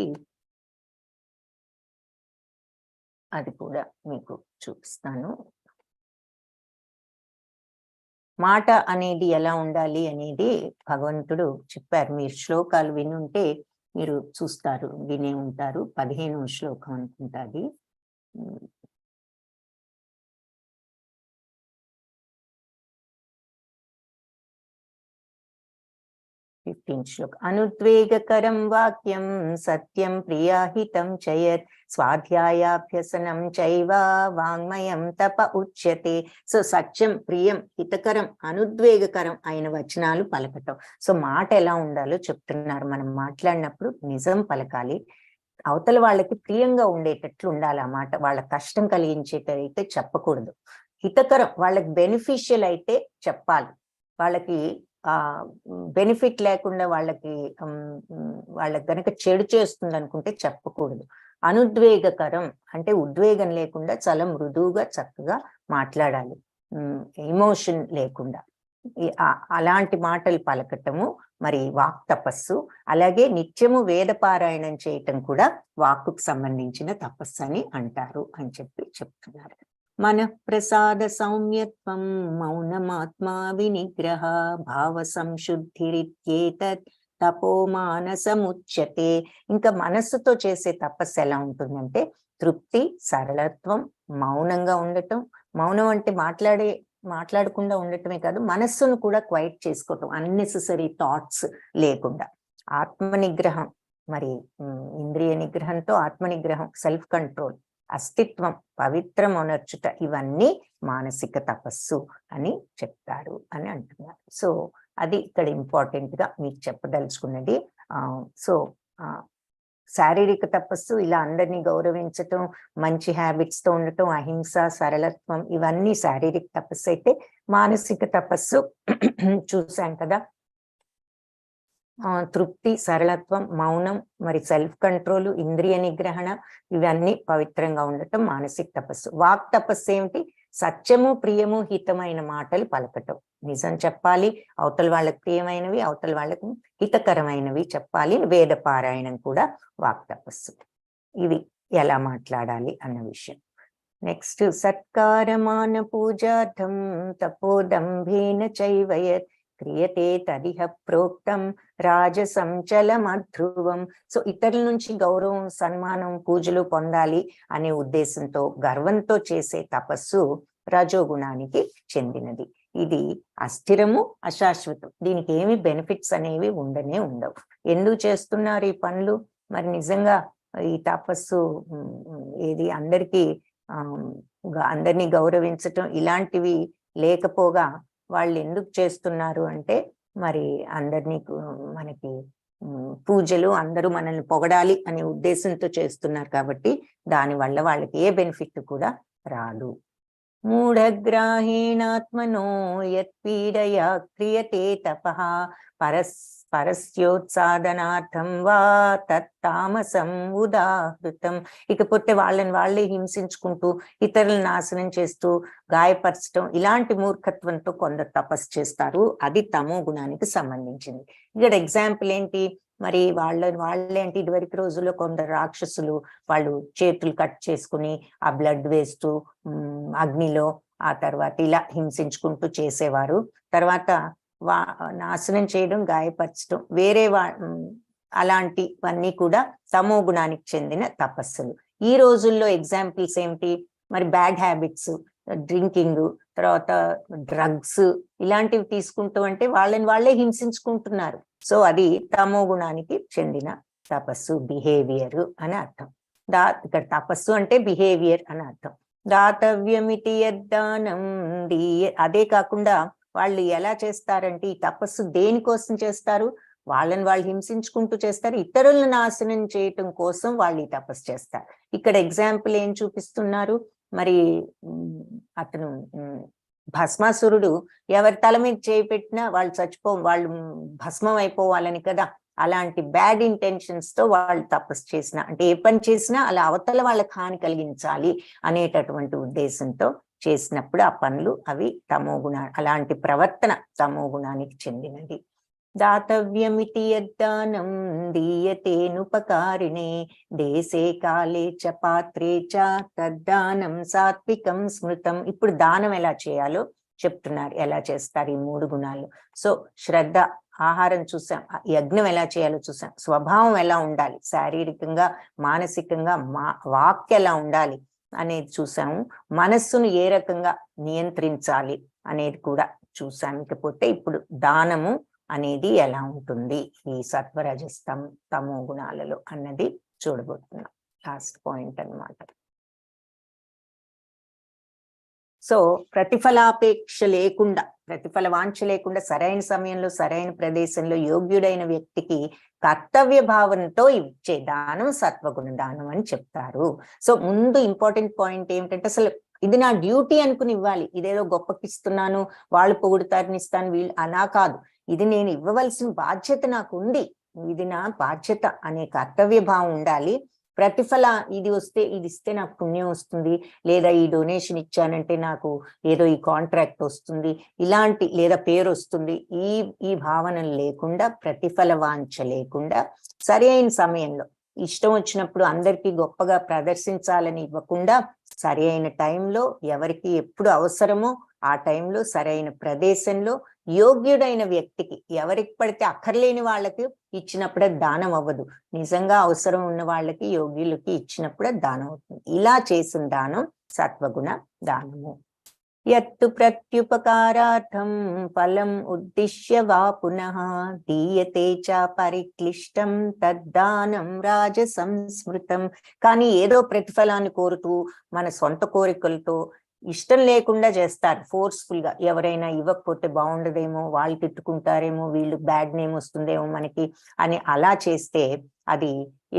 అది కూడా మీకు చూపిస్తాను. మాట అనేది ఎలా ఉండాలి అనేది భగవంతుడు చెప్పారు. మీరు శ్లోకాలు వినుంటే మీరు చూస్తారు, వినే ఉంటారు. 15వ శ్లోకం అనుకుంటా అది. 15th శ్లోకం. అనుద్వేగకరం వాక్యం సత్యం ప్రియాహితం చయత్ స్వాధ్యాయాభ్యసనం చైవ వాంగ్మయం తప ఉచ్యతే. సో సత్యం, ప్రియం, హితకరం, అనుద్వేగకరం అయిన వచనాలు పలకటం. సో మాట ఎలా ఉండాలో చెప్తున్నారు. మనం మాట్లాడినప్పుడు నిజం పలకాలి, అవతల వాళ్ళకి ప్రియంగా ఉండేటట్లు ఉండాలి ఆ మాట. వాళ్ళ కష్టం కలిగించేటైతే చెప్పకూడదు. హితకరం, వాళ్ళకి బెనిఫిషియల్ అయితే చెప్పాలి. వాళ్ళకి బెనిఫిట్ లేకుండా వాళ్ళకి కనుక చెడు చేస్తుంది అనుకుంటే చెప్పకూడదు. అనుద్వేగకరం అంటే ఉద్వేగం లేకుండా చాలా మృదువుగా చక్కగా మాట్లాడాలి, ఎమోషన్ లేకుండా. అలాంటి మాటలు పలకటము మరి వాక్ తపస్సు. అలాగే నిత్యము వేద పారాయణం చేయటం కూడా వాక్కుకు సంబంధించిన తపస్సు అని అంటారు అని చెప్తున్నారు. మన ప్రసాద సౌమ్యత్వం మౌనమాత్మా వినిగ్రహ భావ సంశుద్ధిరిత్యేతత్ తపో మానసముచ్యతే. ఇంకా మనస్సుతో చేసే తపస్సు ఎలా ఉంటుందంటే తృప్తి, సరళత్వం, మౌనంగా ఉండటం. మౌనం అంటే మాట్లాడకుండా ఉండటమే కాదు, మనస్సును కూడా క్వైట్ చేసుకోవటం, అన్నెసెసరీ థాట్స్ లేకుండా. ఆత్మ నిగ్రహం, మరి ఇంద్రియ నిగ్రహంతో ఆత్మ నిగ్రహం, సెల్ఫ్ కంట్రోల్, అస్తిత్వం, పవిత్రం అనర్చుట, ఇవన్నీ మానసిక తపస్సు అని చెప్తారు అని అంటున్నారు. సో అది ఇక్కడ ఇంపార్టెంట్ గా మీకు చెప్పదలుచుకున్నది. సో శారీరక తపస్సు ఇలా అందరినీ గౌరవించటం, మంచి హ్యాబిట్స్ తో ఉండటం, అహింస, సరళత్వం, ఇవన్నీ శారీరక తపస్సు. అయితే మానసిక తపస్సు చూసాం కదా, తృప్తి, సరళత్వం, మౌనం, మరి సెల్ఫ్ కంట్రోల్, ఇంద్రియ నిగ్రహణ, ఇవన్నీ పవిత్రంగా ఉండటం మానసిక తపస్సు. వాక్ తపస్సు ఏమిటి? సత్యము, ప్రియము, హితమైన మాటలు పలకటం, నిజం చెప్పాలి, అవతల వాళ్ళకి ప్రియమైనవి, అవతల వాళ్ళకు హితకరమైనవి చెప్పాలి. వేద పారాయణం కూడా వాక్ తపస్సు. ఇవి ఎలా మాట్లాడాలి అన్న విషయం. నెక్స్ట్, సత్కారమాన పూజార్థం తపోదంభేన చైవయత్ క్రియతే తదిహ ప్రోక్తం రాజసంచలమధ్రువం. సో ఇతరుల నుంచి గౌరవం, సన్మానం, పూజలు పొందాలి అనే ఉద్దేశంతో, గర్వంతో చేసే తపస్సు రజోగుణానికి చెందినది. ఇది అస్థిరము, అశాశ్వతం. దీనికి ఏమి బెనిఫిట్స్ అనేవి ఉండవు. ఎందుకు చేస్తున్నారు ఈ పనులు? మరి నిజంగా ఈ తపస్సు ఏది అందరినీ గౌరవించటం ఇలాంటివి లేకపోగా వాళ్ళు ఎందుకు చేస్తున్నారు అంటే, మరి అందరినీ మనకి పూజలు, అందరూ మనల్ని పొగడాలి అనే ఉద్దేశంతో చేస్తున్నారు కాబట్టి దానివల్ల వాళ్ళకి ఏ బెనిఫిట్ కూడా రాదు. మూఢగ్రాహీణాత్మనో యత్పీడయా క్రియతే తపః పరస్యోత్సాదనార్థం వా తత్తామసం ఉదాహృతం. ఇకపోతే వాళ్ళే హింసించుకుంటూ, ఇతరులను నాశనం చేస్తూ, గాయపరచడం, ఇలాంటి మూర్ఖత్వంతో కొందరు తపస్సు చేస్తారు. అది తమో గుణానికి సంబంధించింది. ఇక్కడ ఎగ్జాంపుల్ ఏంటి? మరి వాళ్ళే అంటే ఇదివరకు రోజుల్లో కొందరు రాక్షసులు వాళ్ళు చేతులు కట్ చేసుకుని ఆ బ్లడ్ వేస్తూ అగ్నిలో, ఆ తర్వాత ఇలా హింసించుకుంటూ చేసేవారు. తర్వాత నాశనం చేయడం, గాయపరచడం, వేరే అలాంటివన్నీ కూడా తమో గుణానికి చెందిన తపస్సులు. ఈ రోజుల్లో ఎగ్జాంపుల్స్ ఏమిటి? మరి బ్యాడ్ హ్యాబిట్స్, డ్రింకింగ్, తర్వాత డ్రగ్స్ ఇలాంటివి తీసుకుంటూ అంటే వాళ్ళని వాళ్ళే హింసించుకుంటున్నారు. సో అది తమో గుణానికి చెందిన తపస్సు, బిహేవియర్ అని అర్థం. ఇక్కడ తపస్సు అంటే బిహేవియర్ అని అర్థం. దాతవ్యమితి యద్దానం అదే కాకుండా వాళ్ళు ఎలా చేస్తారంటే ఈ తపస్సు దేనికోసం చేస్తారు? వాళ్ళని వాళ్ళు హింసించుకుంటూ చేస్తారు, ఇతరులను నాశనం చేయటం కోసం వాళ్ళు ఈ తపస్సు చేస్తారు. ఇక్కడ ఎగ్జాంపుల్ ఏం చూపిస్తున్నారు? మరి అతను భస్మాసురుడు ఎవరి తల మీద చేయి పెట్టినా వాళ్ళు వాళ్ళు భస్మం అయిపోవాలని కదా. అలాంటి బ్యాడ్ ఇంటెన్షన్స్ తో వాళ్ళు తపస్సు చేసిన, అంటే ఏ పని చేసినా అలా అవతల వాళ్ళకి హాని కలిగించాలి అనేటటువంటి ఉద్దేశంతో చేసినప్పుడు ఆ పనులు అవి తమో గుణ, అలాంటి ప్రవర్తన తమో గుణానికి చెందినది. దాతవ్యమితి యద్దానం దీయతేనుపకారిణే దేశే కాలే చ పాత్రే చ తద్దానం సాత్వికం స్మృతం. ఇప్పుడు దానం ఎలా చేయాలో చెప్తున్నారు, ఎలా చేస్తారు ఈ 3 గుణాలు. సో శ్రద్ధ, ఆహారం చూసాం, యజ్ఞం ఎలా చేయాలో చూసాం, స్వభావం ఎలా ఉండాలి, శారీరకంగా మానసికంగా వాక్ ఎలా ఉండాలి అనేది చూసాము, మనస్సును ఏ రకంగా నియంత్రించాలి అనేది కూడా చూసాం. ఇకపోతే ఇప్పుడు దానము అనేది ఎలా ఉంటుంది ఈ సత్వరజస్ తమో గుణాలలో అన్నది చూడబోతున్నాం. లాస్ట్ పాయింట్ అన్నమాట. సో ప్రతిఫలాపేక్ష లేకుండా, ప్రతిఫల వాంఛ లేకుండా సరైన సమయంలో సరైన ప్రదేశంలో యోగ్యుడైన వ్యక్తికి కర్తవ్య భావనతో ఇచ్చే దానం సత్వగుణ దానం అని చెప్తారు. సో ముందు ఇంపార్టెంట్ పాయింట్ ఏమిటంటే అసలు ఇది నా డ్యూటీ అనుకుని ఇవ్వాలి. ఇదేదో గొప్పకిస్తున్నాను, వాళ్ళు పొగుడుతారని ఇస్తాను, వీళ్ళు అలా కాదు. ఇది నేను ఇవ్వవలసిన బాధ్యత నాకు ఉంది, ఇది నా బాధ్యత అనే కర్తవ్య భావం ఉండాలి. ప్రతిఫల ఇది వస్తే, ఇది ఇస్తే నాకు పుణ్యం వస్తుంది, లేదా ఈ డొనేషన్ ఇచ్చానంటే నాకు ఏదో ఈ కాంట్రాక్ట్ వస్తుంది, ఇలాంటి లేదా పేరు వస్తుంది, ఈ భావన లేకుండా, ప్రతిఫల వాంఛ లేకుండా, సరి అయిన సమయంలో ఇష్టం వచ్చినప్పుడు అందరికీ గొప్పగా ప్రదర్శించాలని ఇవ్వకుండా, సరి అయిన టైంలో ఎవరికి ఎప్పుడు అవసరమో ఆ టైంలో సరైన ప్రదేశంలో యోగ్యుడైన వ్యక్తికి, ఎవరికి పడితే అక్కర్లేని వాళ్ళకి ఇచ్చినప్పుడే దానం అవ్వదు. నిజంగా అవసరం ఉన్న వాళ్ళకి, యోగ్యులకి ఇచ్చినప్పుడే దానం అవుతుంది. ఇలా చేసిన దానం సత్వగుణ దానము. యత్తు ప్రత్యుపకారార్థం ఫలం ఉద్దిశ్య వా పునః దీయతే చ పరిక్లిష్టం తద్దానం రాజసంస్మృతం. కానీ ఏదో ప్రతిఫలాన్ని కోరుతూ మన సొంత కోరికలతో ఇష్టం లేకుండా చేస్తారు, ఫోర్స్ఫుల్ గా. ఎవరైనా ఇవ్వకపోతే బాగుండదేమో, వాళ్ళు తిట్టుకుంటారేమో, వీళ్ళు బ్యాడ్ నేమ్ వస్తుందేమో మనకి అని అలా చేస్తే అది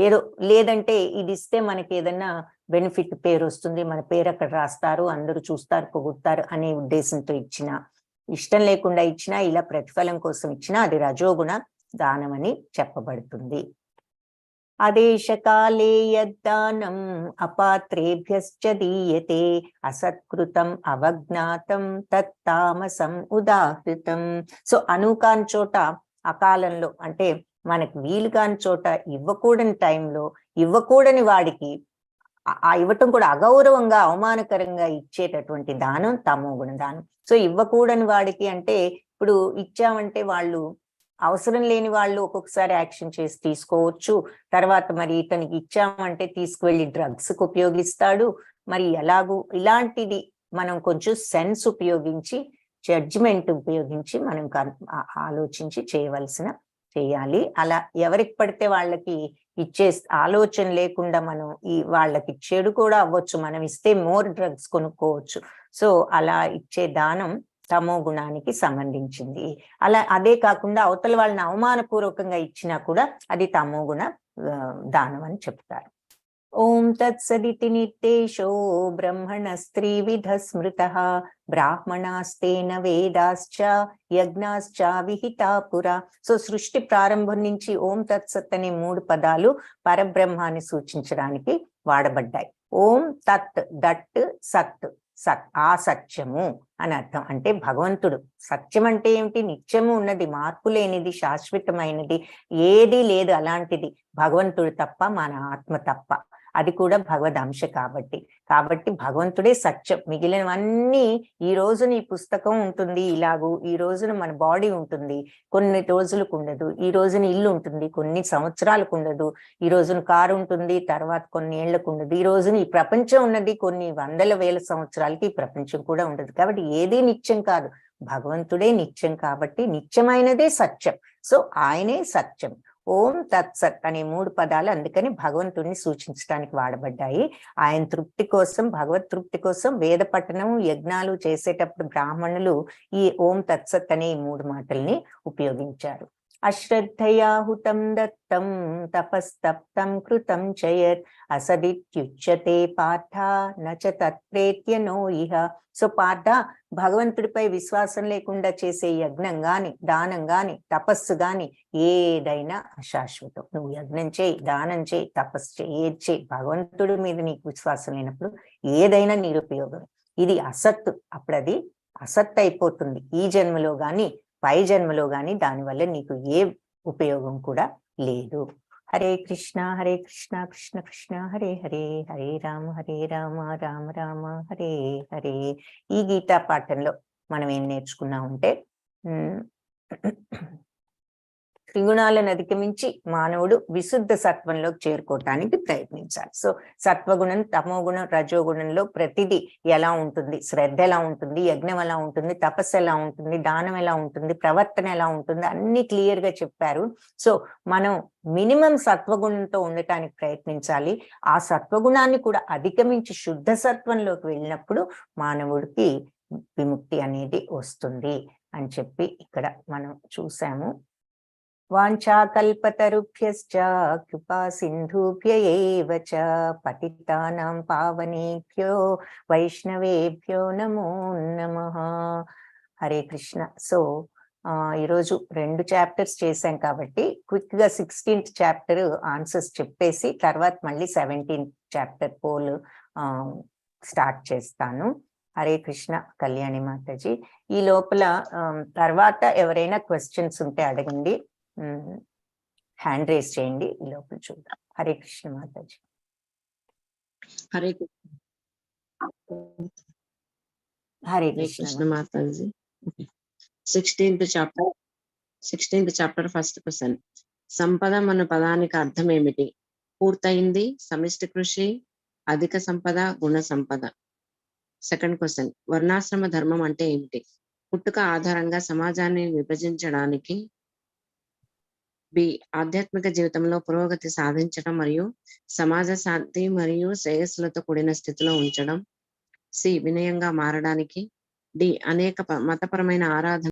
ఏదో, లేదంటే ఇది ఇస్తే మనకి ఏదన్నా బెనిఫిట్, పేరు వస్తుంది, మన పేరు అక్కడ రాస్తారు, అందరూ చూస్తారు, పొగుడతారు అనే ఉద్దేశంతో ఇచ్చినా, ఇష్టం లేకుండా ఇచ్చినా, ఇలా ప్రతిఫలం కోసం ఇచ్చినా అది రజోగుణ దానం అని చెప్పబడుతుంది. అదేశకాలే యద్దానం అపాత్రేభ్యశ్చ దీయతే అసత్కృతం అవజ్ఞాతం తత్తామసం ఉదాహృతం. సో అనుకాని చోట, అకాలంలో అంటే మనకు వీలు కాని చోట, ఇవ్వకూడని టైంలో, ఇవ్వకూడని వాడికి ఇవ్వటం కూడా అగౌరవంగా, అవమానకరంగా ఇచ్చేటటువంటి దానం తమో గుణ దానం. సో ఇవ్వకూడని వాడికి అంటే ఇప్పుడు ఇచ్చామంటే వాళ్ళు అవసరం లేని వాళ్ళు ఒక్కొక్కసారి యాక్షన్ చేసి తీసుకోవచ్చు. తర్వాత మరి ఇతనికి ఇచ్చామంటే తీసుకువెళ్ళి డ్రగ్స్ కు ఉపయోగిస్తాడు. మరి ఎలాగూ ఇలాంటిది మనం కొంచెం సెన్స్ ఉపయోగించి, జడ్జిమెంట్ ఉపయోగించి మనం ఆలోచించి చేయాలి. అలా ఎవరికి పడితే వాళ్ళకి ఇచ్చే ఆలోచన లేకుండా మనం వాళ్ళకి చెడు కూడా అవ్వచ్చు, మనం ఇస్తే మోర్ డ్రగ్స్ కొనుక్కోవచ్చు. సో అలా ఇచ్చే దానం తమో గుణానికి సంబంధించింది. అదే కాకుండా అవతల వాళ్ళని అవమానపూర్వకంగా ఇచ్చినా కూడా అది తమో గుణ దానం అని చెప్తారు. ఓం తత్సదితి నిర్దేశో బ్రహ్మణస్త్రీవిధ స్మృతః బ్రాహ్మణాస్తేన వేదాశ్చ యజ్ఞాశ్చ విహితా పురా. సో సృష్టి ప్రారంభం నుంచి ఓం తత్సత్ అనే 3 పదాలు పరబ్రహ్మాన్ని సూచించడానికి వాడబడ్డాయి. ఓం తత్, దట్, సత్, ఆ సత్యము అని అర్థం. అంటే భగవంతుడు. సత్యం అంటే ఏమిటి? నిత్యము ఉన్నది, మార్పు లేనిది, శాశ్వతమైనది, ఏది లేదు అలాంటిది భగవంతుడు తప్ప, మన ఆత్మ తప్ప. అది కూడా భగవద్ అంశ కాబట్టి భగవంతుడే సత్యం. మిగిలినవన్నీ ఈ రోజున ఈ పుస్తకం ఉంటుంది ఇలాగూ, ఈ రోజున మన బాడీ ఉంటుంది, కొన్ని రోజులకు ఉండదు, ఈ రోజున ఇల్లు ఉంటుంది, కొన్ని సంవత్సరాలకు ఉండదు, ఈ రోజున కారు ఉంటుంది, తర్వాత కొన్ని ఏళ్లకు ఉండదు, ఈ రోజున ఈ ప్రపంచం ఉన్నది కొన్ని వందల వేల సంవత్సరాలకి ఈ ప్రపంచం కూడా ఉండదు. కాబట్టి ఏది నిత్యం కాదు, భగవంతుడే నిత్యం కాబట్టి నిత్యమైనదే సత్యం. సో ఆయనే సత్యం. ఓం తత్సత్ అనే 3 పదాలు అందుకని భగవంతుడిని సూచించడానికి వాడబడ్డాయి. ఆయన తృప్తి కోసం, భగవత్ తృప్తి కోసం వేద పఠనం యజ్ఞాలు చేసేటప్పుడు బ్రాహ్మణులు ఈ ఓం తత్సత్ అనే 3 మాటల్ని ఉపయోగించారు. అశ్రద్ధయాహుతం దత్తం తపస్తప్తం కృతం చయత్ అసదిత్యుచ్యతే పార్థ నచ తత్ప్రేత్య నో ఇహ. సో పార్థ, భగవంతుడిపై విశ్వాసం లేకుండా చేసే యజ్ఞం గాని, దానం గాని, తపస్సు గాని ఏదైనా అశాశ్వతం. నువ్వు యజ్ఞం చేయి, దానం చేయి, తపస్సు చేయి, ఏది చేయి, భగవంతుడి మీద నీకు విశ్వాసం లేనప్పుడు ఏదైనా నిరుపయోగం. ఇది అసత్తు. అప్పుడు అది అసత్ అయిపోతుంది. ఈ జన్మలో గాని పై జన్మలో గాని దానివల్ల నీకు ఏ ఉపయోగం కూడా లేదు. హరే కృష్ణ కృష్ణ కృష్ణ హరే హరే, హరే రామ రామ రామ హరే హరే. ఈ గీతా పాఠంలో మనం ఏం నేర్చుకున్నామంటే త్రిగుణాలను అధిగమించి మానవుడు విశుద్ధ సత్వంలోకి చేరుకోవటానికి ప్రయత్నించాలి. సో సత్వగుణం, తమోగుణం, రజోగుణంలో ప్రతిదీ ఎలా ఉంటుంది, శ్రద్ధ ఎలా ఉంటుంది, యజ్ఞం ఎలా ఉంటుంది, తపస్సు ఎలా ఉంటుంది, దానం ఎలా ఉంటుంది, ప్రవర్తన ఎలా ఉంటుంది, అన్ని క్లియర్ గా చెప్పారు. సో మనం మినిమం సత్వగుణంతో ఉండటానికి ప్రయత్నించాలి. ఆ సత్వగుణాన్ని కూడా అధిగమించి శుద్ధ సత్వంలోకి వెళ్ళినప్పుడు మానవుడికి విముక్తి అనేది వస్తుంది అని చెప్పి ఇక్కడ మనం చూసాము. వాంఛాకల్పతరుభ్యశ్చ కృపా సింధుభ్య ఏవ చ పతితానాం పావనేభ్యో వైష్ణవేభ్యో నమో నమః. హరే కృష్ణ. సో ఈరోజు 2 చాప్టర్స్ చేశాం కాబట్టి క్విక్ గా 16th చాప్టర్ ఆన్సర్స్ చెప్పేసి తర్వాత మళ్ళీ 17th చాప్టర్ పోల్ స్టార్ట్ చేస్తాను. హరే కృష్ణ. కళ్యాణి మాతాజీ, ఈ లోపల తర్వాత ఎవరైనా క్వశ్చన్స్ ఉంటే అడగండి, హ్యాండ్ రేస్ చేయండి, ఈ లోపల చూద్దాం. Hare Krishna Mataji. Hare Hare Krishna Mataji. 16th chapter first question. సంపద మన పదానికి అర్థం ఏమిటి? పూర్తయింది, సమిష్టి కృషి, అధిక సంపద, గుణ సంపద. Second question. వర్ణాశ్రమ ధర్మం అంటే ఏమిటి? పుట్టుక ఆధారంగా సమాజాన్ని విభజించడానికి. బి. ఆధ్యాత్మిక జీవితంలో పురోగతి సాధించడం మరియు సమాజ శాంతి మరియు శ్రేయస్సులతో కూడిన స్థితిలో ఉంచడం. సి. వినయంగా మారడానికి. డి. అనేక మతపరమైన ఆరాధన